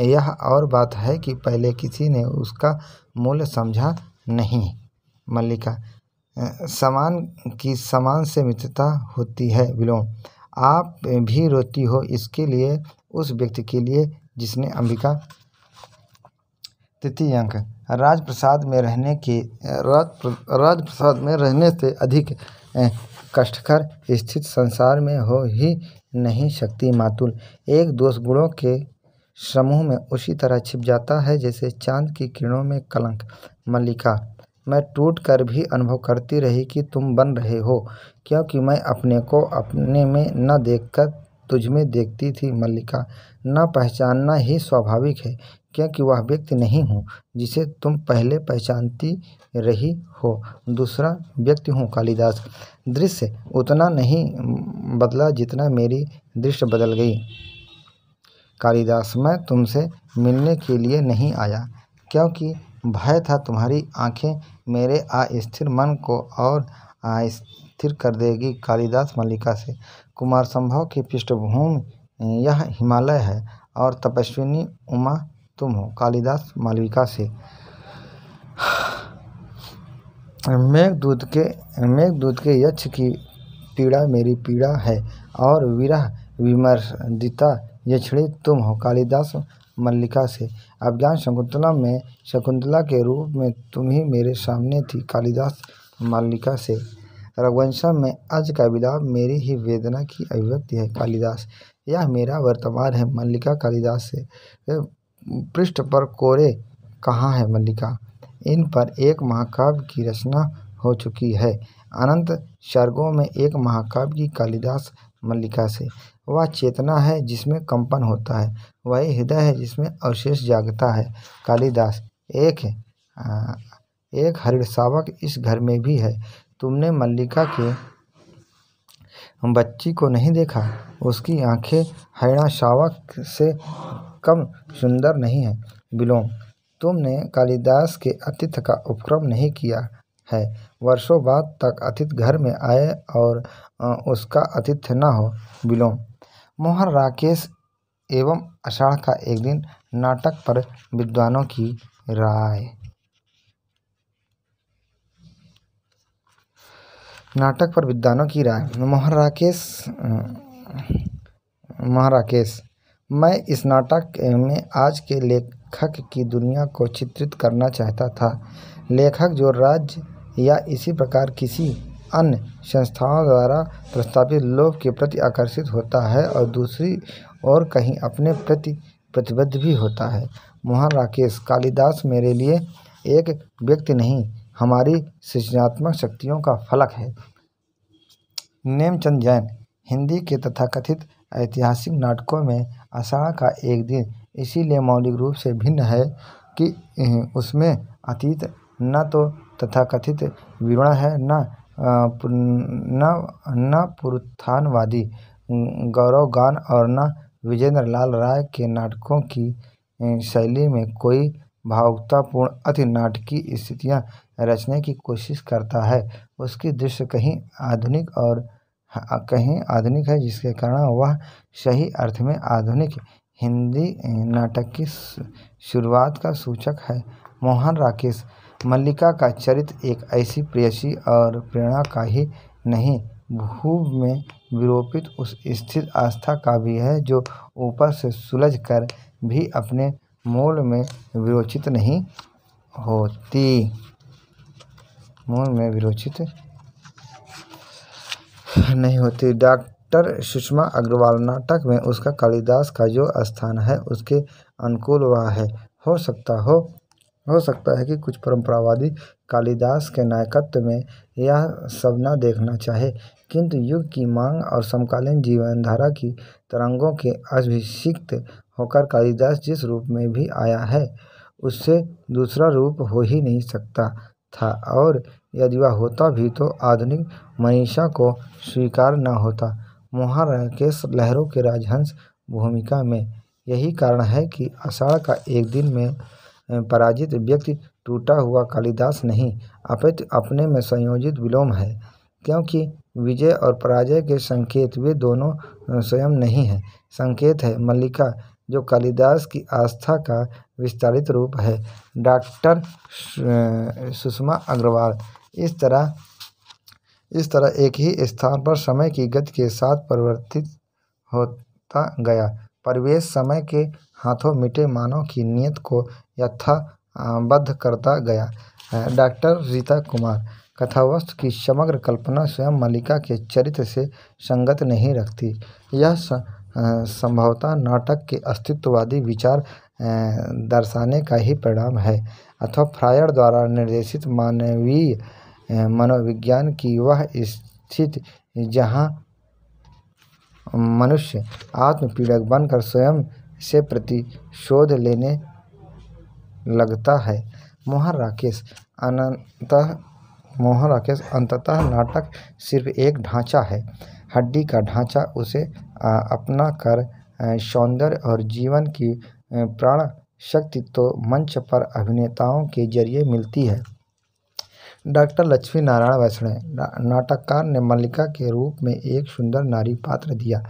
यह और बात है कि पहले किसी ने उसका मूल्य समझा नहीं। मल्लिका, समान की समान से मित्रता होती है। विलोम, आप भी रोती हो इसके लिए, उस व्यक्ति के लिए जिसने। अंबिका, तृतीय अंक, राजप्रसाद में रहने से अधिक कष्टकर स्थिति संसार में हो ही नहीं सकती। मातुल, एक दोष गुणों के समूह में उसी तरह छिप जाता है जैसे चांद की किरणों में कलंक। मल्लिका, मैं टूट कर भी अनुभव करती रही कि तुम बन रहे हो, क्योंकि मैं अपने को अपने में न देखकर तुझमें देखती थी। मल्लिका, न पहचानना ही स्वाभाविक है क्योंकि वह व्यक्ति नहीं हूँ जिसे तुम पहले पहचानती रही हो, दूसरा व्यक्ति हूँ। कालिदास, दृश्य उतना नहीं बदला जितना मेरी दृष्टि बदल गई। कालिदास, मैं तुमसे मिलने के लिए नहीं आया क्योंकि भय था तुम्हारी आंखें मेरे अस्थिर मन को और अस्थिर कर देगी। कालिदास मल्लिका से, कुमार संभव की पृष्ठभूमि यह हिमालय है और तपस्विनी उमा तुम हो। कालिदास मालविका से, मेघदूत के यक्ष की पीड़ा मेरी पीड़ा है और विरह विमर्दिता ये छिड़ी तुम हो। कालिदास मल्लिका से। अभिज्ञान शकुंतला में शकुंतला के रूप में तुम ही मेरे सामने थी। कालिदास मल्लिका से। रघुवंशम में अज का विलाप मेरी ही वेदना की अभिव्यक्ति है। कालिदास। यह मेरा वर्तमान है। मल्लिका। कालिदास से। पृष्ठ पर कोरे कहाँ है मल्लिका। इन पर एक महाकाव्य की रचना हो चुकी है। अनंत सर्गों में एक महाकाव्य की। कालिदास मल्लिका से। वह चेतना है जिसमें कंपन होता है, वही हृदय है जिसमें अवशेष जागता है। कालिदास। एक हरिण शावक इस घर में भी है। तुमने मल्लिका के बच्ची को नहीं देखा। उसकी आंखें हरिणा शावक से कम सुंदर नहीं है। विलोम। तुमने कालिदास के आतिथ्य का उपक्रम नहीं किया है। वर्षों बाद तक अतिथि घर में आए और उसका आतिथ्य न हो। विलोम। मोहन राकेश एवं आषाढ़ का एक दिन। नाटक पर विद्वानों की राय। नाटक पर विद्वानों की राय। मोहन राकेश। मैं इस नाटक में आज के लेखक की दुनिया को चित्रित करना चाहता था। लेखक जो राज्य या इसी प्रकार किसी अन्य संस्थाओं द्वारा प्रस्तावित लोभ के प्रति आकर्षित होता है और दूसरी ओर कहीं अपने प्रति प्रतिबद्ध भी होता है। मोहन राकेश। कालिदास मेरे लिए एक व्यक्ति नहीं, हमारी सृजनात्मक शक्तियों का फलक है। नेमचंद जैन। हिंदी के तथाकथित ऐतिहासिक नाटकों में आषाढ़ का एक दिन इसीलिए मौलिक रूप से भिन्न है कि उसमें अतीत न तो तथाकथित विवरण है, न पुरुषार्थवादी गौरवगान और न विजेंद्र लाल राय के नाटकों की शैली में कोई भावुकतापूर्ण अति नाटकीय स्थितियां रचने की कोशिश करता है। उसकी दृश्य कहीं आधुनिक है, जिसके कारण वह सही अर्थ में आधुनिक हिंदी नाटक की शुरुआत का सूचक है। मोहन राकेश। मल्लिका का चरित्र एक ऐसी प्रेयसी और प्रेरणा का ही नहीं, भूव में विरूपित उस स्थिर आस्था का भी है जो ऊपर से सुलझ कर भी अपने मूल में विरोचित नहीं होती। डॉक्टर सुषमा अग्रवाल। नाटक में उसका कालिदास का जो स्थान है उसके अनुकूल वह है। हो सकता है कि कुछ परंपरावादी कालिदास के नायकत्व में यह सब न देखना चाहे, किंतु युग की मांग और समकालीन जीवनधारा की तरंगों के अभिषिक्त होकर कालिदास जिस रूप में भी आया है उससे दूसरा रूप हो ही नहीं सकता था, और यदि वह होता भी तो आधुनिक मनीषा को स्वीकार न होता। मोहन राकेश। लहरों के राजहंस भूमिका में। यही कारण है कि आषाढ़ का एक दिन में पराजित व्यक्ति टूटा हुआ कालिदास नहीं, अपितु अपने में संयोजित विलोम है, क्योंकि विजय और पराजय के संकेत वे दोनों स्वयं नहीं है। संकेत है मल्लिका, जो कालिदास की आस्था का विस्तारित रूप है। डॉक्टर सुषमा अग्रवाल। इस तरह एक ही स्थान पर समय की गति के साथ परिवर्तित होता गया। परिवेश समय के हाथों मिटे मानव की नीयत को यथाबद्ध करता गया। डॉक्टर रीता कुमार। कथावस्तु की समग्र कल्पना स्वयं मल्लिका के चरित्र से संगत नहीं रखती। यह संभवतः नाटक के अस्तित्ववादी विचार दर्शाने का ही परिणाम है, अथवा फ्रायड द्वारा निर्देशित मानवीय मनोविज्ञान की वह स्थिति जहाँ मनुष्य आत्मपीड़क बनकर स्वयं से प्रतिशोध लेने लगता है। मोहन राकेश। अंततः नाटक सिर्फ एक ढांचा है, हड्डी का ढांचा। उसे अपना कर सौंदर्य और जीवन की प्राण शक्ति तो मंच पर अभिनेताओं के जरिए मिलती है। डॉक्टर लक्ष्मी नारायण वैष्णव। नाटककार ने मल्लिका के रूप में एक सुंदर नारी पात्र दिया।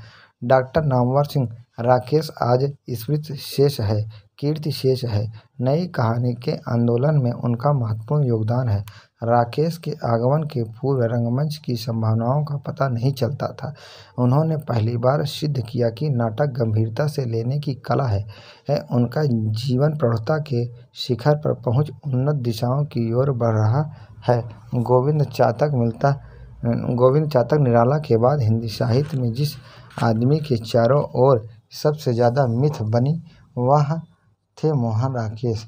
डॉक्टर नामवर सिंह। राकेश आज स्मृति शेष है, कीर्ति शेष है। नई कहानी के आंदोलन में उनका महत्वपूर्ण योगदान है। राकेश के आगमन के पूर्व रंगमंच की संभावनाओं का पता नहीं चलता था। उन्होंने पहली बार सिद्ध किया कि नाटक गंभीरता से लेने की कला है। उनका जीवन प्रौढ़ता के शिखर पर पहुंच उन्नत दिशाओं की ओर बढ़ रहा है। गोविंद चातक निराला के बाद हिंदी साहित्य में जिस आदमी के चारों ओर सबसे ज़्यादा मिथ बनी वह थे मोहन राकेश।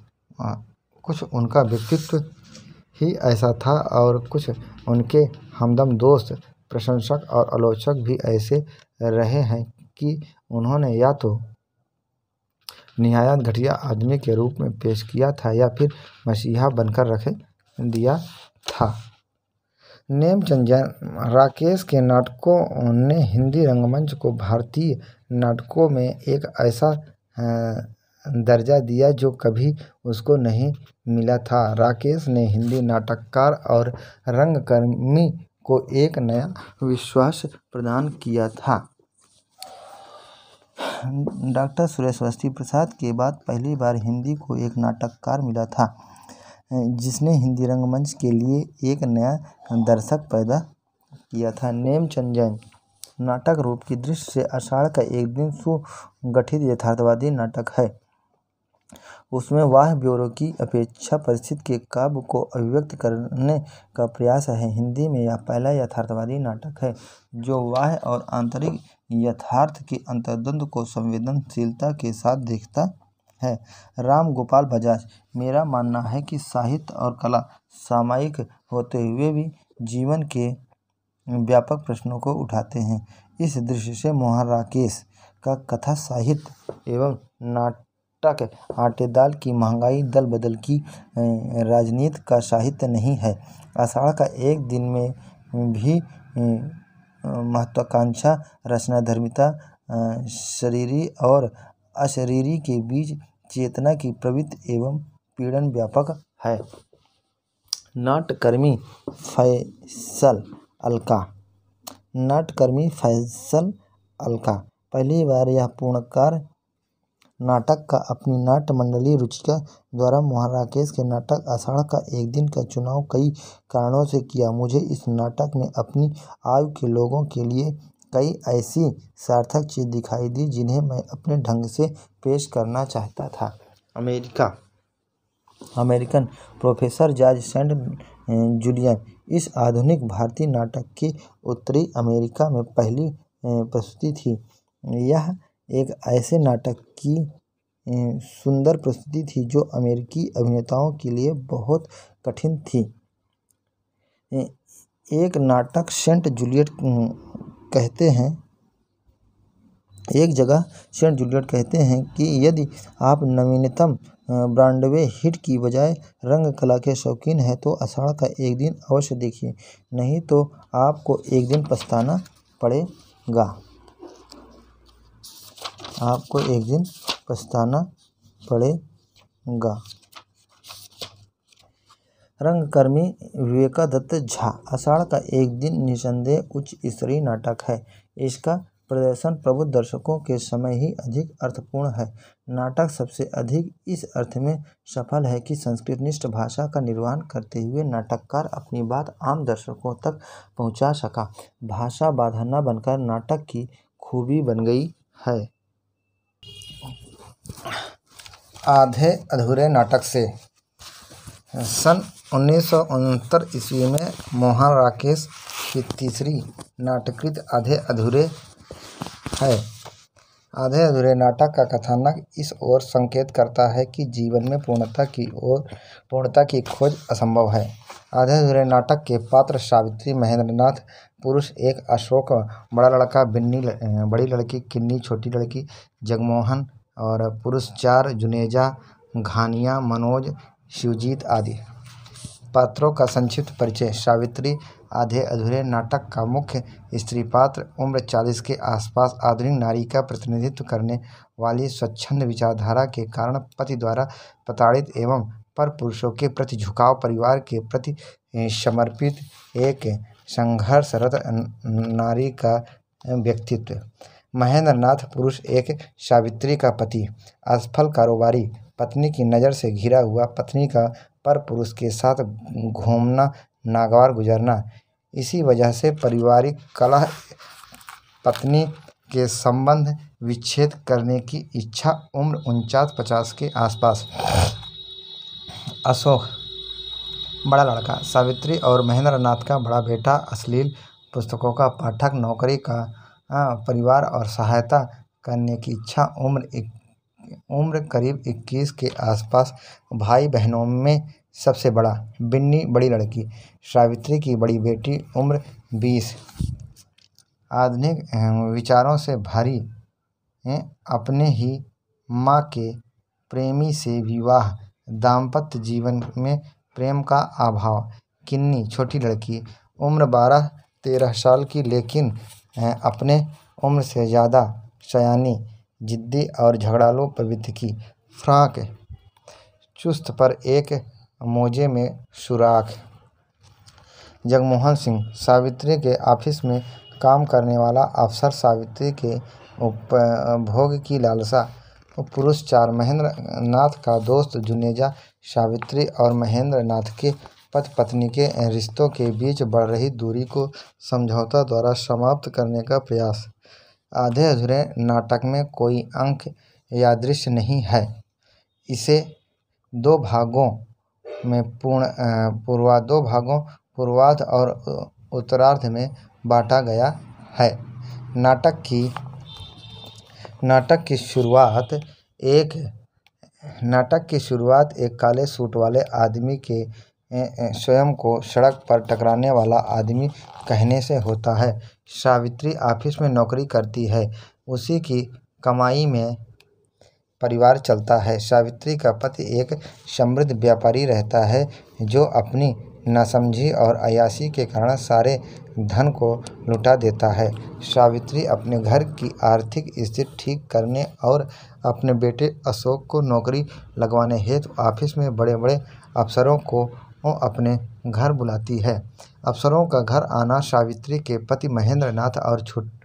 कुछ उनका व्यक्तित्व ही ऐसा था और कुछ उनके हमदम दोस्त, प्रशंसक और आलोचक भी ऐसे रहे हैं कि उन्होंने या तो निहायत घटिया आदमी के रूप में पेश किया था या फिर मसीहा बनकर रख दिया था। नेमचंद जैन। राकेश के नाटकों ने हिंदी रंगमंच को भारतीय नाटकों में एक ऐसा दर्जा दिया जो कभी उसको नहीं मिला था। राकेश ने हिंदी नाटककार और रंगकर्मी को एक नया विश्वास प्रदान किया था। डॉक्टर सुरेशवस्ती प्रसाद के बाद पहली बार हिंदी को एक नाटककार मिला था जिसने हिंदी रंगमंच के लिए एक नया दर्शक पैदा किया था। नेमचंद जैन। नाटक रूप की दृष्टि से आषाढ़ का एक दिन सुगठित यथार्थवादी नाटक है। उसमें वाह ब्योरों की अपेक्षा परिस्थिति के काव्य को अभिव्यक्त करने का प्रयास है। हिंदी में यह पहला यथार्थवादी नाटक है जो वाह और आंतरिक यथार्थ के अंतर्द्वंद को संवेदनशीलता के साथ देखता है। राम गोपाल बजाज। मेरा मानना है कि साहित्य और कला सामायिक होते हुए भी जीवन के व्यापक प्रश्नों को उठाते हैं। इस दृष्टि से मोहन राकेश का कथा साहित्य एवं नाटक आटे दाल की महंगाई दल बदल की राजनीति का साहित्य नहीं है। आषाढ़ का एक दिन में भी महत्वाकांक्षा, रचनाधर्मिता, शरीरी और अशरीरी के बीच चेतना की प्रवृत्ति एवं पीड़न व्यापक है। नाटकर्मी फैसल अलका। नाटकर्मी फैसल अलका पहली बार यह पूर्णकार नाटक का अपनी नाट्य मंडली रुचिका द्वारा मोहन राकेश के नाटक आषाढ़ का एक दिन का चुनाव कई कारणों से किया। मुझे इस नाटक में अपनी आयु के लोगों के लिए कई ऐसी सार्थक चीज़ दिखाई दी जिन्हें मैं अपने ढंग से पेश करना चाहता था। American professor George Saint Julien. इस आधुनिक भारतीय नाटक की उत्तरी अमेरिका में पहली प्रस्तुति थी। यह एक ऐसे नाटक की सुंदर प्रस्तुति थी जो अमेरिकी अभिनेताओं के लिए बहुत कठिन थी। एक नाटक सेंट जूलियट कहते हैं कि यदि आप नवीनतम ब्रॉडवे हिट की बजाय रंग कला के शौकीन हैं तो आषाढ़ का एक दिन अवश्य देखिए, नहीं तो आपको एक दिन पछताना पड़ेगा। रंगकर्मी विवेकादत्त झा। आषाढ़ का एक दिन निस्संदेह उच्च स्तरीय नाटक है। इसका प्रदर्शन प्रबुद्ध दर्शकों के समय ही अधिक अर्थपूर्ण है। नाटक सबसे अधिक इस अर्थ में सफल है कि संस्कृतनिष्ठ भाषा का निर्वहन करते हुए नाटककार अपनी बात आम दर्शकों तक पहुंचा सका। भाषा बाधा न बनकर नाटक की खूबी बन गई है। आधे अधूरे नाटक से। सन 1969 ईस्वी में मोहन राकेश की तीसरी नाटकृत आधे अधूरे है। आधे अधूरे नाटक का कथानक इस ओर संकेत करता है कि जीवन में पूर्णता की खोज असंभव है। आधे अधूरे नाटक के पात्र सावित्री, महेंद्रनाथ, पुरुष एक अशोक, बड़ा लड़का बिन्नी, बड़ी लड़की किन्नी, छोटी लड़की जगमोहन और पुरुष चार जुनेजा, घानिया, मनोज, शिवजीत आदि। पात्रों का संक्षिप्त परिचय। सावित्री आधे अधूरे नाटक का मुख्य स्त्री पात्र उम्र 40 के आसपास आधुनिक नारी का प्रतिनिधित्व करने वाली स्वच्छंद विचारधारा के कारण पति द्वारा प्रताड़ित एवं पर पुरुषों के प्रति झुकाव, परिवार के प्रति समर्पित एक संघर्षरत नारी का व्यक्तित्व। महेंद्रनाथ पुरुष एक सावित्री का पति, असफल कारोबारी, पत्नी की नज़र से घिरा हुआ, पत्नी का पर पुरुष के साथ घूमना नागवार गुजरना। इसी वजह से पारिवारिक कलह, पत्नी के संबंध विच्छेद करने की इच्छा। उम्र 49-50 के आसपास। अशोक बड़ा लड़का, सावित्री और महेंद्रनाथ का बड़ा बेटा, अश्लील पुस्तकों का पाठक, नौकरी का, परिवार और सहायता करने की इच्छा। उम्र करीब 21 के आसपास। भाई बहनों में सबसे बड़ा। बिन्नी बड़ी लड़की, सावित्री की बड़ी बेटी, उम्र 20। आधुनिक विचारों से भरी, अपने ही माँ के प्रेमी से विवाह, दाम्पत्य जीवन में प्रेम का अभाव। किन्नी छोटी लड़की, उम्र 12-13 साल की, लेकिन अपने उम्र से ज़्यादा सयानी, जिद्दी और झगड़ालू प्रवृत्ति की। फ्रॉक, चुस्त पर एक मोजे में सुराख। जगमोहन सिंह, सावित्री के ऑफिस में काम करने वाला अफसर, सावित्री के उपभोग की लालसा। पुरुष 4, महेंद्रनाथ का दोस्त जुनेजा, सावित्री और महेंद्रनाथ के पति पत्नी के रिश्तों के बीच बढ़ रही दूरी को समझौता द्वारा समाप्त करने का प्रयास। आधे अधूरे नाटक में कोई अंक या दृश्य नहीं है। इसे दो भागों में पूर्वार्ध और उत्तरार्ध में बांटा गया है। नाटक की शुरुआत एक काले सूट वाले आदमी के स्वयं को सड़क पर टकराने वाला आदमी कहने से होता है। सावित्री ऑफिस में नौकरी करती है, उसी की कमाई में परिवार चलता है। सावित्री का पति एक समृद्ध व्यापारी रहता है जो अपनी नासमझी और अय्याशी के कारण सारे धन को लुटा देता है। सावित्री अपने घर की आर्थिक स्थिति ठीक करने और अपने बेटे अशोक को नौकरी लगवाने हेतु ऑफिस में बड़े बड़े अफसरों को अपने घर बुलाती है। अफसरों का घर आना सावित्री के पति महेंद्रनाथ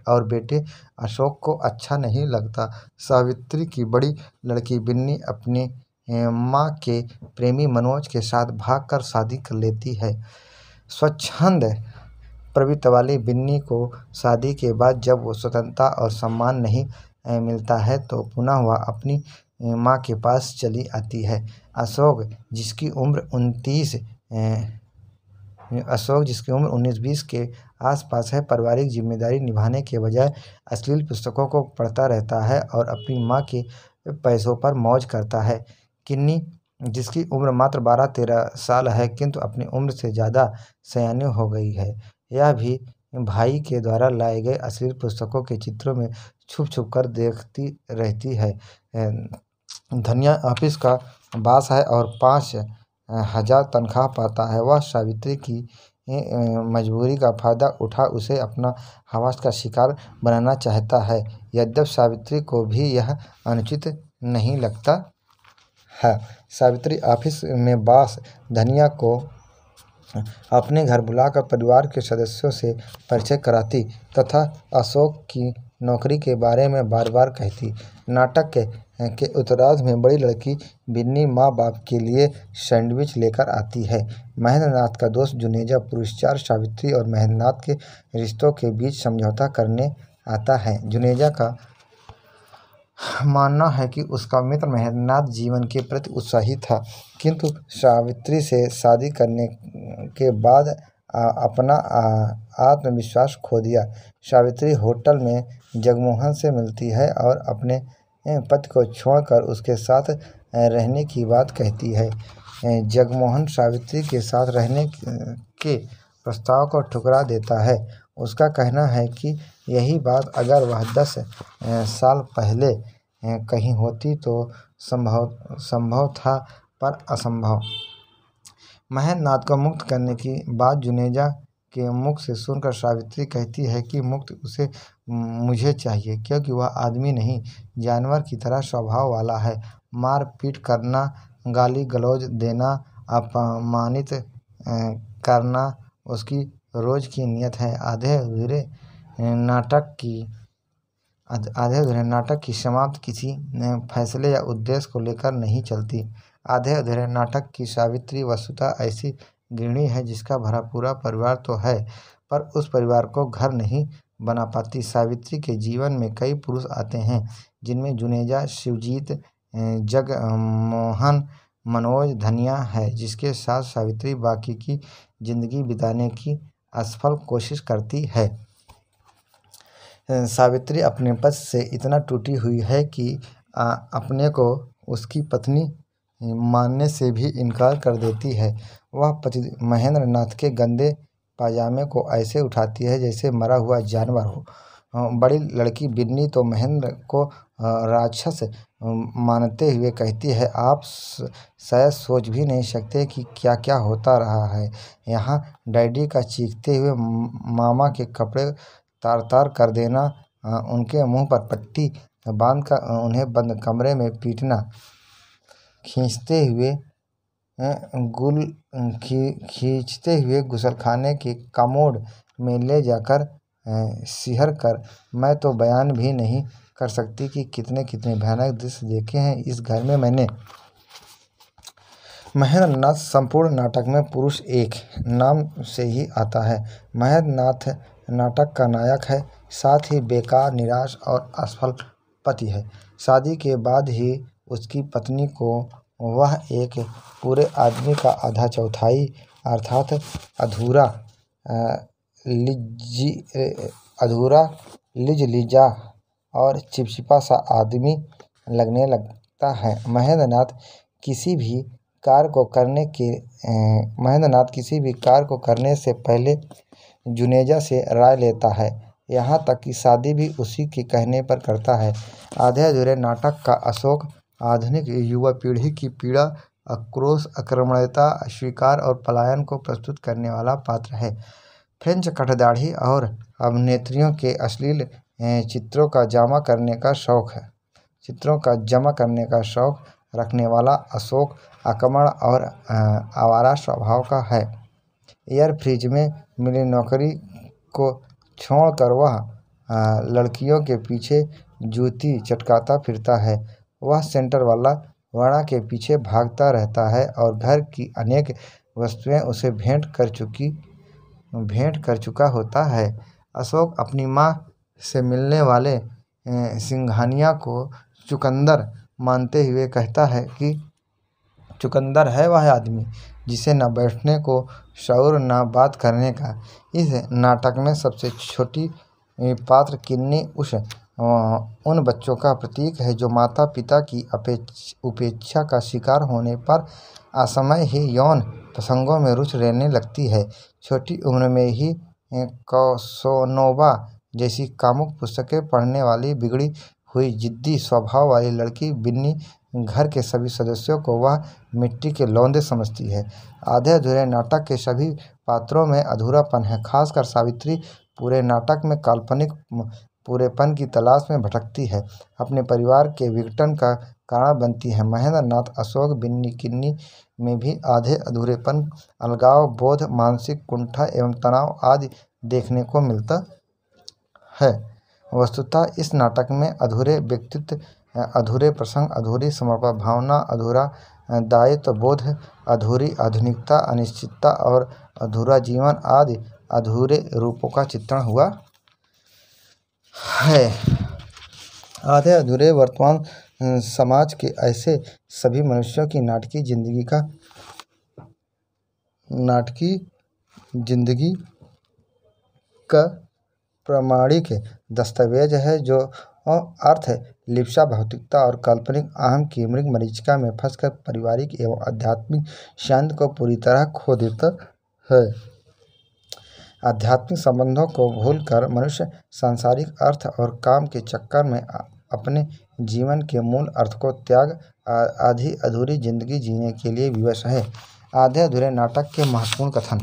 और बेटे अशोक को अच्छा नहीं लगता। सावित्री की बड़ी लड़की बिन्नी अपनी माँ के प्रेमी मनोज के साथ भागकर शादी कर लेती है। स्वच्छंद प्रवृत्ति वाली बिन्नी को शादी के बाद जब वो स्वतंत्रता और सम्मान नहीं मिलता है तो पुनः वह अपनी माँ के पास चली आती है। अशोक जिसकी उम्र 19-20 के आसपास है, पारिवारिक जिम्मेदारी निभाने के बजाय अश्लील पुस्तकों को पढ़ता रहता है और अपनी माँ के पैसों पर मौज करता है। किन्नी जिसकी उम्र मात्र 12-13 साल है किंतु अपनी उम्र से ज़्यादा सयानी हो गई है, यह भी भाई के द्वारा लाए गए अश्लील पुस्तकों के चित्रों में छुप छुप कर देखती रहती है। धनिया ऑफिस का बॉस है और 5,000 तनख्वाह पाता है। वह सावित्री की मजबूरी का फायदा उठा उसे अपना हवस का शिकार बनाना चाहता है। यद्यपि सावित्री को भी यह अनुचित नहीं लगता है। सावित्री ऑफिस में बॉस धनिया को अपने घर बुलाकर परिवार के सदस्यों से परिचय कराती तथा अशोक की नौकरी के बारे में बार बार कहती। नाटक के उत्तरार्ध में बड़ी लड़की बिन्नी माँ बाप के लिए सैंडविच लेकर आती है। महेंद्रनाथ का दोस्त जुनेजा, पुरुष 4, सावित्री और महेंद्रनाथ के रिश्तों के बीच समझौता करने आता है। जुनेजा का मानना है कि उसका मित्र महेंद्रनाथ जीवन के प्रति उत्साही था किंतु सावित्री से शादी करने के बाद अपना आत्मविश्वास खो दिया। सावित्री होटल में जगमोहन से मिलती है और अपने पति को छोड़कर उसके साथ रहने की बात कहती है। जगमोहन सावित्री के साथ रहने के प्रस्ताव को ठुकरा देता है। उसका कहना है कि यही बात अगर वह 10 साल पहले कहीं होती तो संभव था, पर असंभव। महेंद्रनाथ को मुक्त करने की बात जुनेजा के मुख से सुनकर सावित्री कहती है कि मुक्त उसे मुझे चाहिए क्योंकि वह आदमी नहीं, जानवर की तरह स्वभाव वाला है। मार पीट करना, गाली गलौज देना, अपमानित करना उसकी रोज की नियत है। आधे अधूरे नाटक की समाप्ति किसी फैसले या उद्देश्य को लेकर नहीं चलती। आधे अधूरे नाटक की सावित्री वस्तुतः ऐसी गृहिणी है जिसका भरा पूरा परिवार तो है, पर उस परिवार को घर नहीं बना पाती। सावित्री के जीवन में कई पुरुष आते हैं, जिनमें जुनेजा, शिवजीत, जगमोहन, मनोज, धनिया है, जिसके साथ सावित्री बाकी की जिंदगी बिताने की असफल कोशिश करती है। सावित्री अपने पति से इतना टूटी हुई है कि अपने को उसकी पत्नी मानने से भी इनकार कर देती है। वह पति महेंद्र नाथ के गंदे पाजामे को ऐसे उठाती है जैसे मरा हुआ जानवर हो। बड़ी लड़की बिन्नी तो महेंद्र को राक्षस मानते हुए कहती है, आप शायद सोच भी नहीं सकते कि क्या क्या होता रहा है यहाँ। डैडी का चीखते हुए मामा के कपड़े तार तार कर देना, उनके मुंह पर पट्टी बांधकर उन्हें बंद कमरे में पीटना, खींचते हुए गुसलखाने के कमोड में ले जाकर सिहर कर, मैं तो बयान भी नहीं कर सकती कि कितने कितने भयानक दृश्य देखे हैं इस घर में मैंने। महेंद्र नाथ संपूर्ण नाटक में पुरुष एक नाम से ही आता है। महेंद्र नाथ नाटक का नायक है, साथ ही बेकार, निराश और असफल पति है। शादी के बाद ही उसकी पत्नी को वह एक पूरे आदमी का आधा चौथाई अर्थात अधूरा लिजलिजा और चिपचिपा सा आदमी लगने लगता है। महेंद्र नाथ किसी भी कार्य को करने से पहले जुनेजा से राय लेता है, यहाँ तक कि शादी भी उसी के कहने पर करता है। आधे अधूरे नाटक का अशोक आधुनिक युवा पीढ़ी की पीड़ा, आक्रोश, आक्रमणीयता, अस्वीकार और पलायन को प्रस्तुत करने वाला पात्र है। फ्रेंच कटदाढ़ी और अभिनेत्रियों के अश्लील चित्रों का जमा करने का शौक रखने वाला अशोक आक्रमण और आवारा स्वभाव का है। एयर फ्रीज में मिली नौकरी को छोड़कर वह लड़कियों के पीछे जूती चटकाता फिरता है। वह सेंटर वाला वड़ा के पीछे भागता रहता है और घर की अनेक वस्तुएं उसे भेंट कर चुका होता है। अशोक अपनी माँ से मिलने वाले सिंघानिया को चुकंदर मानते हुए कहता है कि चुकंदर है वह आदमी जिसे न बैठने को शऊर न बात करने का। इस नाटक में सबसे छोटी पात्र किन्नी उन बच्चों का प्रतीक है जो माता पिता की उपेक्षा का शिकार होने पर असमय ही यौन प्रसंगों में रुचि लेने लगती है। छोटी उम्र में ही कैसनोवा जैसी कामुक पुस्तकें पढ़ने वाली बिगड़ी हुई जिद्दी स्वभाव वाली लड़की बिन्नी घर के सभी सदस्यों को वह मिट्टी के लौंदे समझती है। आधे अधूरे नाटक के सभी पात्रों में अधूरापन है, खासकर सावित्री पूरे नाटक में काल्पनिक पूरेपन की तलाश में भटकती है, अपने परिवार के विघटन का कारण बनती है। महेंद्र नाथ, अशोक, बिन्नी, किन्नी में भी आधे अधूरेपन, अलगाव बोध, मानसिक कुंठा एवं तनाव आदि देखने को मिलता है। वस्तुतः इस नाटक में अधूरे व्यक्तित्व, अधूरे प्रसंग, अधूरी समर्पण भावना, अधूरा दायित्व बोध, अधूरी आधुनिकता, अनिश्चितता और अधूरा जीवन आदि अधूरे रूपों का चित्रण हुआ है। आधे अधूरे वर्तमान समाज के ऐसे सभी मनुष्यों की नाटकीय जिंदगी का प्रामाणिक दस्तावेज है, जो अर्थ, लिप्सा, भौतिकता और काल्पनिक अहम की मृग मरीचिका में फंसकर पारिवारिक एवं आध्यात्मिक शांति को पूरी तरह खो देता है। आध्यात्मिक संबंधों को भूलकर मनुष्य सांसारिक अर्थ और काम के चक्कर में अपने जीवन के मूल अर्थ को त्याग आधी अधूरी जिंदगी जीने के लिए विवश है। आधे अधूरे नाटक के महत्वपूर्ण कथन।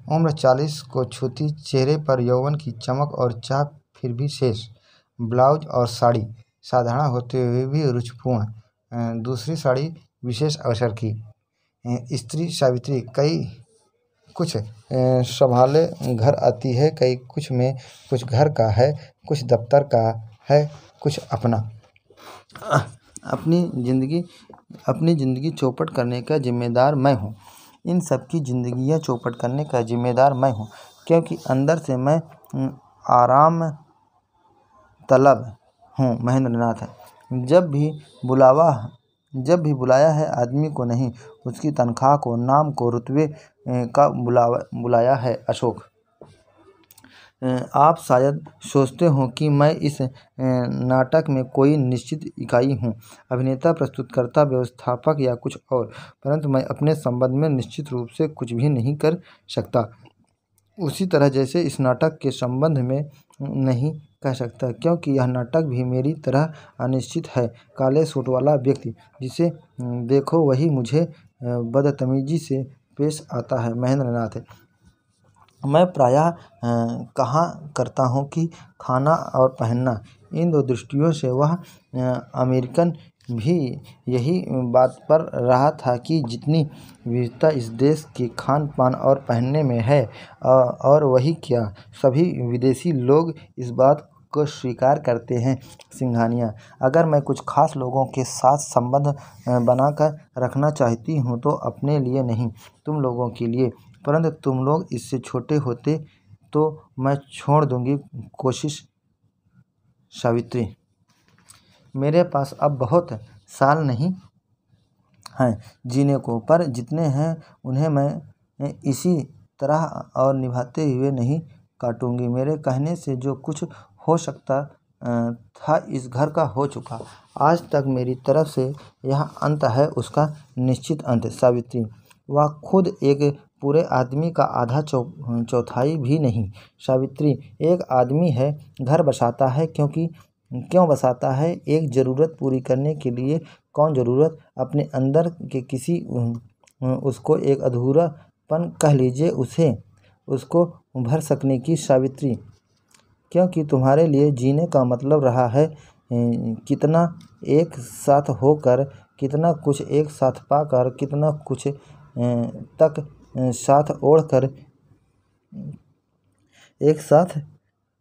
उम्र 40 को छूती, चेहरे पर यौवन की चमक और चाह फिर भी शेष, ब्लाउज और साड़ी साधारण होते हुए भी रुचिपूर्ण, दूसरी साड़ी विशेष अवसर की। स्त्री सावित्री कुछ संभाले घर आती है, कुछ में कुछ घर का है, कुछ दफ्तर का है, कुछ अपना। अपनी ज़िंदगी चौपट करने का जिम्मेदार मैं हूँ। इन सब की ज़िंदगियाँ चौपट करने का जिम्मेदार मैं हूँ, क्योंकि अंदर से मैं आराम तलब हूँ। महेंद्रनाथ। जब भी बुलाया है आदमी को नहीं, उसकी तनख्वाह को, नाम को, रुतबे का बुलाया है। अशोक। आप शायद सोचते हो कि मैं इस नाटक में कोई निश्चित इकाई हूँ, अभिनेता, प्रस्तुतकर्ता, व्यवस्थापक या कुछ और, परंतु मैं अपने संबंध में निश्चित रूप से कुछ भी नहीं कर सकता, उसी तरह जैसे इस नाटक के संबंध में नहीं कह सकता, क्योंकि यह नाटक भी मेरी तरह अनिश्चित है। काले सूट वाला व्यक्ति जिसे देखो वही मुझे बदतमीजी से पेश आता है। महेंद्रनाथ। मैं प्रायः कहा करता हूँ कि खाना और पहनना, इन दो दृष्टियों से वह अमेरिकन भी यही बात पर रहा था कि जितनी विविधता इस देश के खान पान और पहनने में है, और वही क्या, सभी विदेशी लोग इस बात को स्वीकार करते हैं। सिंघानिया। अगर मैं कुछ खास लोगों के साथ संबंध बनाकर रखना चाहती हूँ तो अपने लिए नहीं, तुम लोगों के लिए, परंतु तुम लोग इससे छोटे होते तो मैं छोड़ दूंगी कोशिश। सावित्री। मेरे पास अब बहुत साल नहीं हैं जीने को, पर जितने हैं उन्हें मैं इसी तरह और निभाते हुए नहीं काटूंगी। मेरे कहने से जो कुछ हो सकता था इस घर का हो चुका। आज तक मेरी तरफ से यह अंत है, उसका निश्चित अंत। सावित्री। वह खुद एक पूरे आदमी का आधा चौथाई भी नहीं। सावित्री। एक आदमी है, घर बसाता है, क्यों बसाता है? एक ज़रूरत पूरी करने के लिए। कौन ज़रूरत? अपने अंदर के किसी उसको एक अधूरापन कह लीजिए, उसको भर सकने की। सावित्री। क्योंकि तुम्हारे लिए जीने का मतलब रहा है कितना एक साथ होकर, कितना कुछ एक साथ पाकर, कितना कुछ तक साथ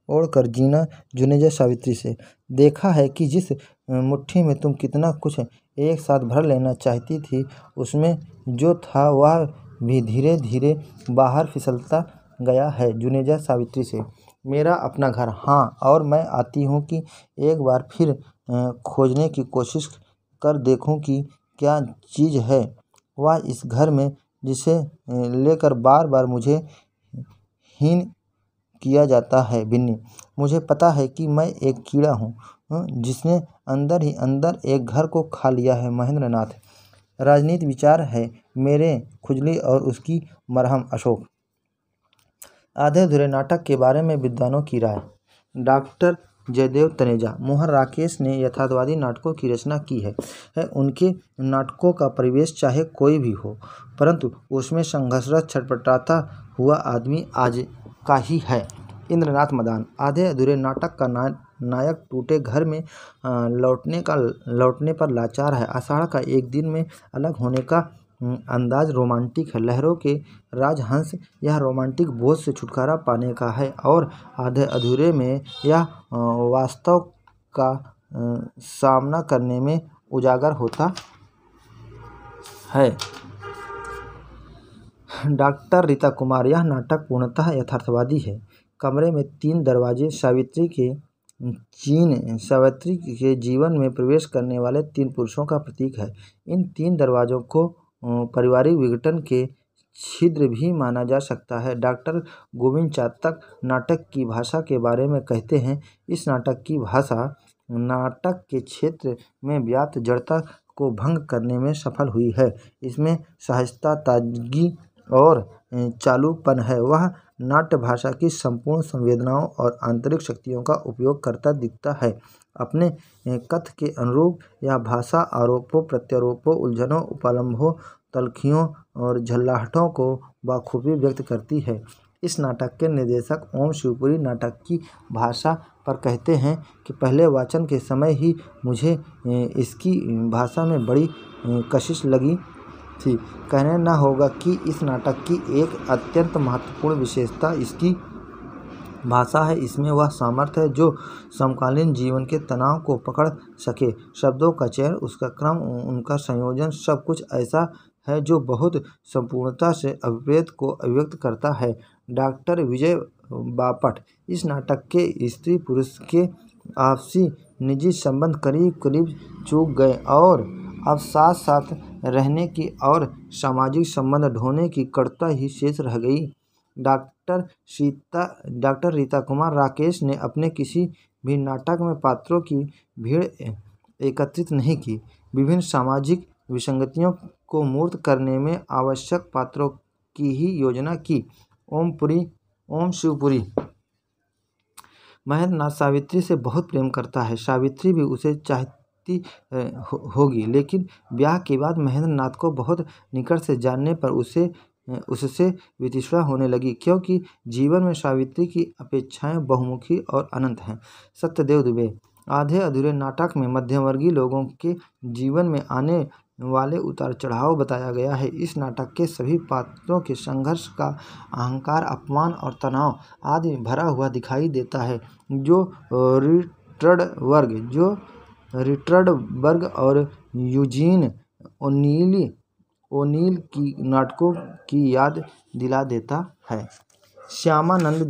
ओढ़कर जीना। जुनेजा। सावित्री से। देखा है कि जिस मुट्ठी में तुम कितना कुछ एक साथ भर लेना चाहती थी, उसमें जो था वह भी धीरे धीरे बाहर फिसलता गया है। जुनेजा। सावित्री से। मेरा अपना घर। हाँ, और मैं आती हूँ कि एक बार फिर खोजने की कोशिश कर देखूँ कि क्या चीज़ है वह इस घर में जिसे लेकर बार बार मुझे हीन किया जाता है। बिन्नी। मुझे पता है कि मैं एक कीड़ा हूँ जिसने अंदर ही अंदर एक घर को खा लिया है। महेंद्रनाथ। राजनीति विचार है मेरे खुजली और उसकी मरहम। अशोक। आधे अधूरे नाटक के बारे में विद्वानों की राय। डॉक्टर जयदेव तनेजा। मोहन राकेश ने यथार्थवादी नाटकों की रचना की है। उनके नाटकों का परिवेश चाहे कोई भी हो, परंतु उसमें संघर्षरत छटपटाता हुआ आदमी आज का ही है। इंद्रनाथ मदान। आधे अधूरे नाटक का नायक टूटे घर में लौटने पर लाचार है। आषाढ़ का एक दिन में अलग होने का अंदाज रोमांटिक है। लहरों के राजहंस। यह रोमांटिक बोझ से छुटकारा पाने का है, और आधे अधूरे में यह वास्तव का सामना करने में उजागर होता है। डॉक्टर रीता कुमार। यह नाटक पूर्णतः यथार्थवादी है। कमरे में 3 दरवाजे सावित्री के जीवन में प्रवेश करने वाले 3 पुरुषों का प्रतीक है। इन 3 दरवाजों को पारिवारिक विघटन के छिद्र भी माना जा सकता है। डॉक्टर गोविंद चातक नाटक की भाषा के बारे में कहते हैं, इस नाटक की भाषा नाटक के क्षेत्र में व्याप्त जड़ता को भंग करने में सफल हुई है। इसमें सहजता, ताजगी और चालूपन है। वह नाट्य भाषा की संपूर्ण संवेदनाओं और आंतरिक शक्तियों का उपयोग करता दिखता है। अपने कथ्य के अनुरूप यह भाषा आरोपों, प्रत्यारोपों, उलझनों, उपालंभों, तल्खियों और झल्लाहटों को बखूबी व्यक्त करती है। इस नाटक के निर्देशक ओम शिवपुरी नाटक की भाषा पर कहते हैं कि पहले वाचन के समय ही मुझे इसकी भाषा में बड़ी कशिश लगी थी। कहने न होगा कि इस नाटक की एक अत्यंत महत्वपूर्ण विशेषता इसकी भाषा है, इसमें वह सामर्थ्य है जो समकालीन जीवन के तनाव को पकड़ सके। शब्दों का चयन, उसका क्रम, उनका संयोजन, सब कुछ ऐसा है जो बहुत संपूर्णता से अभिप्रेत को अभिव्यक्त करता है। डॉक्टर विजय बापट। इस नाटक के स्त्री पुरुष के आपसी निजी संबंध करीब करीब चूक गए और अब साथ साथ रहने की और सामाजिक संबंध ढोने की कटुता ही शेष रह गई। डॉक्टर रीता कुमार राकेश ने अपने किसी भी नाटक में पात्रों की भीड़ एकत्रित नहीं की। विभिन्न सामाजिक विसंगतियों को मूर्त करने में आवश्यक पात्रों की ही योजना की। ओम शिवपुरी। महेंद्रनाथ सावित्री से बहुत प्रेम करता है। सावित्री भी उसे चाहती होगी, लेकिन ब्याह के बाद महेंद्रनाथ को बहुत निकट से जानने पर उससे वितृष्णा होने लगी, क्योंकि जीवन में सावित्री की अपेक्षाएं बहुमुखी और अनंत हैं। सत्यदेव दुबे। आधे अधूरे नाटक में मध्यमवर्गीय लोगों के जीवन में आने वाले उतार चढ़ाव बताया गया है। इस नाटक के सभी पात्रों के संघर्ष का अहंकार, अपमान और तनाव आदि भरा हुआ दिखाई देता है, जो रिचर्ड बर्ग और यूजीन ओनील की नाटकों की याद दिला देता है। श्यामानंद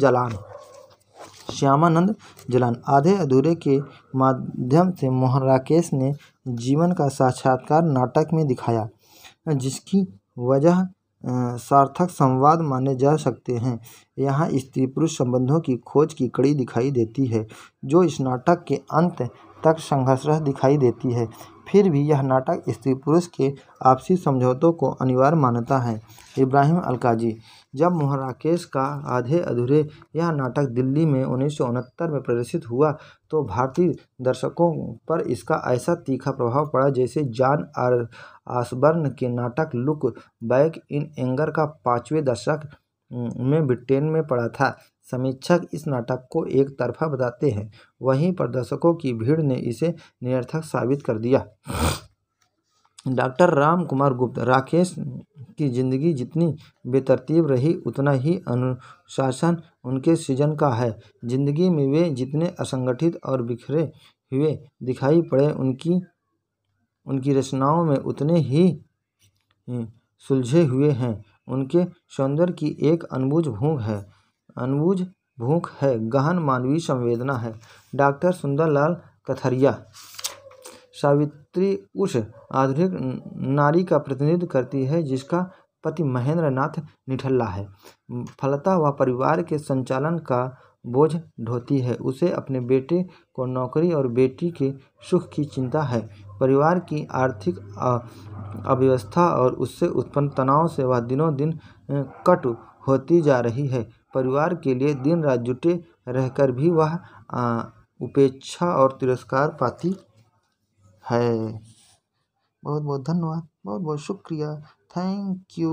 जलान। आधे अधूरे के माध्यम से मोहन राकेश ने जीवन का साक्षात्कार नाटक में दिखाया, जिसकी वजह सार्थक संवाद माने जा सकते हैं। यहाँ स्त्री पुरुष संबंधों की खोज की कड़ी दिखाई देती है, जो इस नाटक के अंत तक संघर्षरत दिखाई देती है। फिर भी यह नाटक स्त्री पुरुष के आपसी समझौतों को अनिवार्य मानता है। इब्राहिम अलकाजी। जब मोहन राकेश का आधे अधूरे यह नाटक दिल्ली में 1969 में प्रदर्शित हुआ, तो भारतीय दर्शकों पर इसका ऐसा तीखा प्रभाव पड़ा जैसे जॉन ऑसबर्न के नाटक लुक बैक इन एंगर का 5वें दशक में ब्रिटेन में पड़ा था। समीक्षक इस नाटक को एक तरफा बताते हैं, वहीं पर दर्शकों की भीड़ ने इसे निरर्थक साबित कर दिया। डॉक्टर राम कुमार गुप्त। राकेश की जिंदगी जितनी बेतरतीब रही, उतना ही अनुशासन उनके सृजन का है। जिंदगी में वे जितने असंगठित और बिखरे हुए दिखाई पड़े, उनकी रचनाओं में उतने ही सुलझे हुए हैं। उनके सौंदर्य की एक अनबुझ भूख है, गहन मानवीय संवेदना है। डॉक्टर सुंदरलाल कथरिया। सावित्री उस आधुनिक नारी का प्रतिनिधित्व करती है जिसका पति महेंद्र नाथ निठल्ला है। फलतः वह परिवार के संचालन का बोझ ढोती है। उसे अपने बेटे को नौकरी और बेटी के सुख की चिंता है। परिवार की आर्थिक अव्यवस्था और उससे उत्पन्न तनाव से वह दिनों दिन कटु होती जा रही है। परिवार के लिए दिन रात जुटे रहकर भी वह उपेक्षा और तिरस्कार पाती है। बहुत बहुत धन्यवाद, बहुत बहुत शुक्रिया, थैंक यू।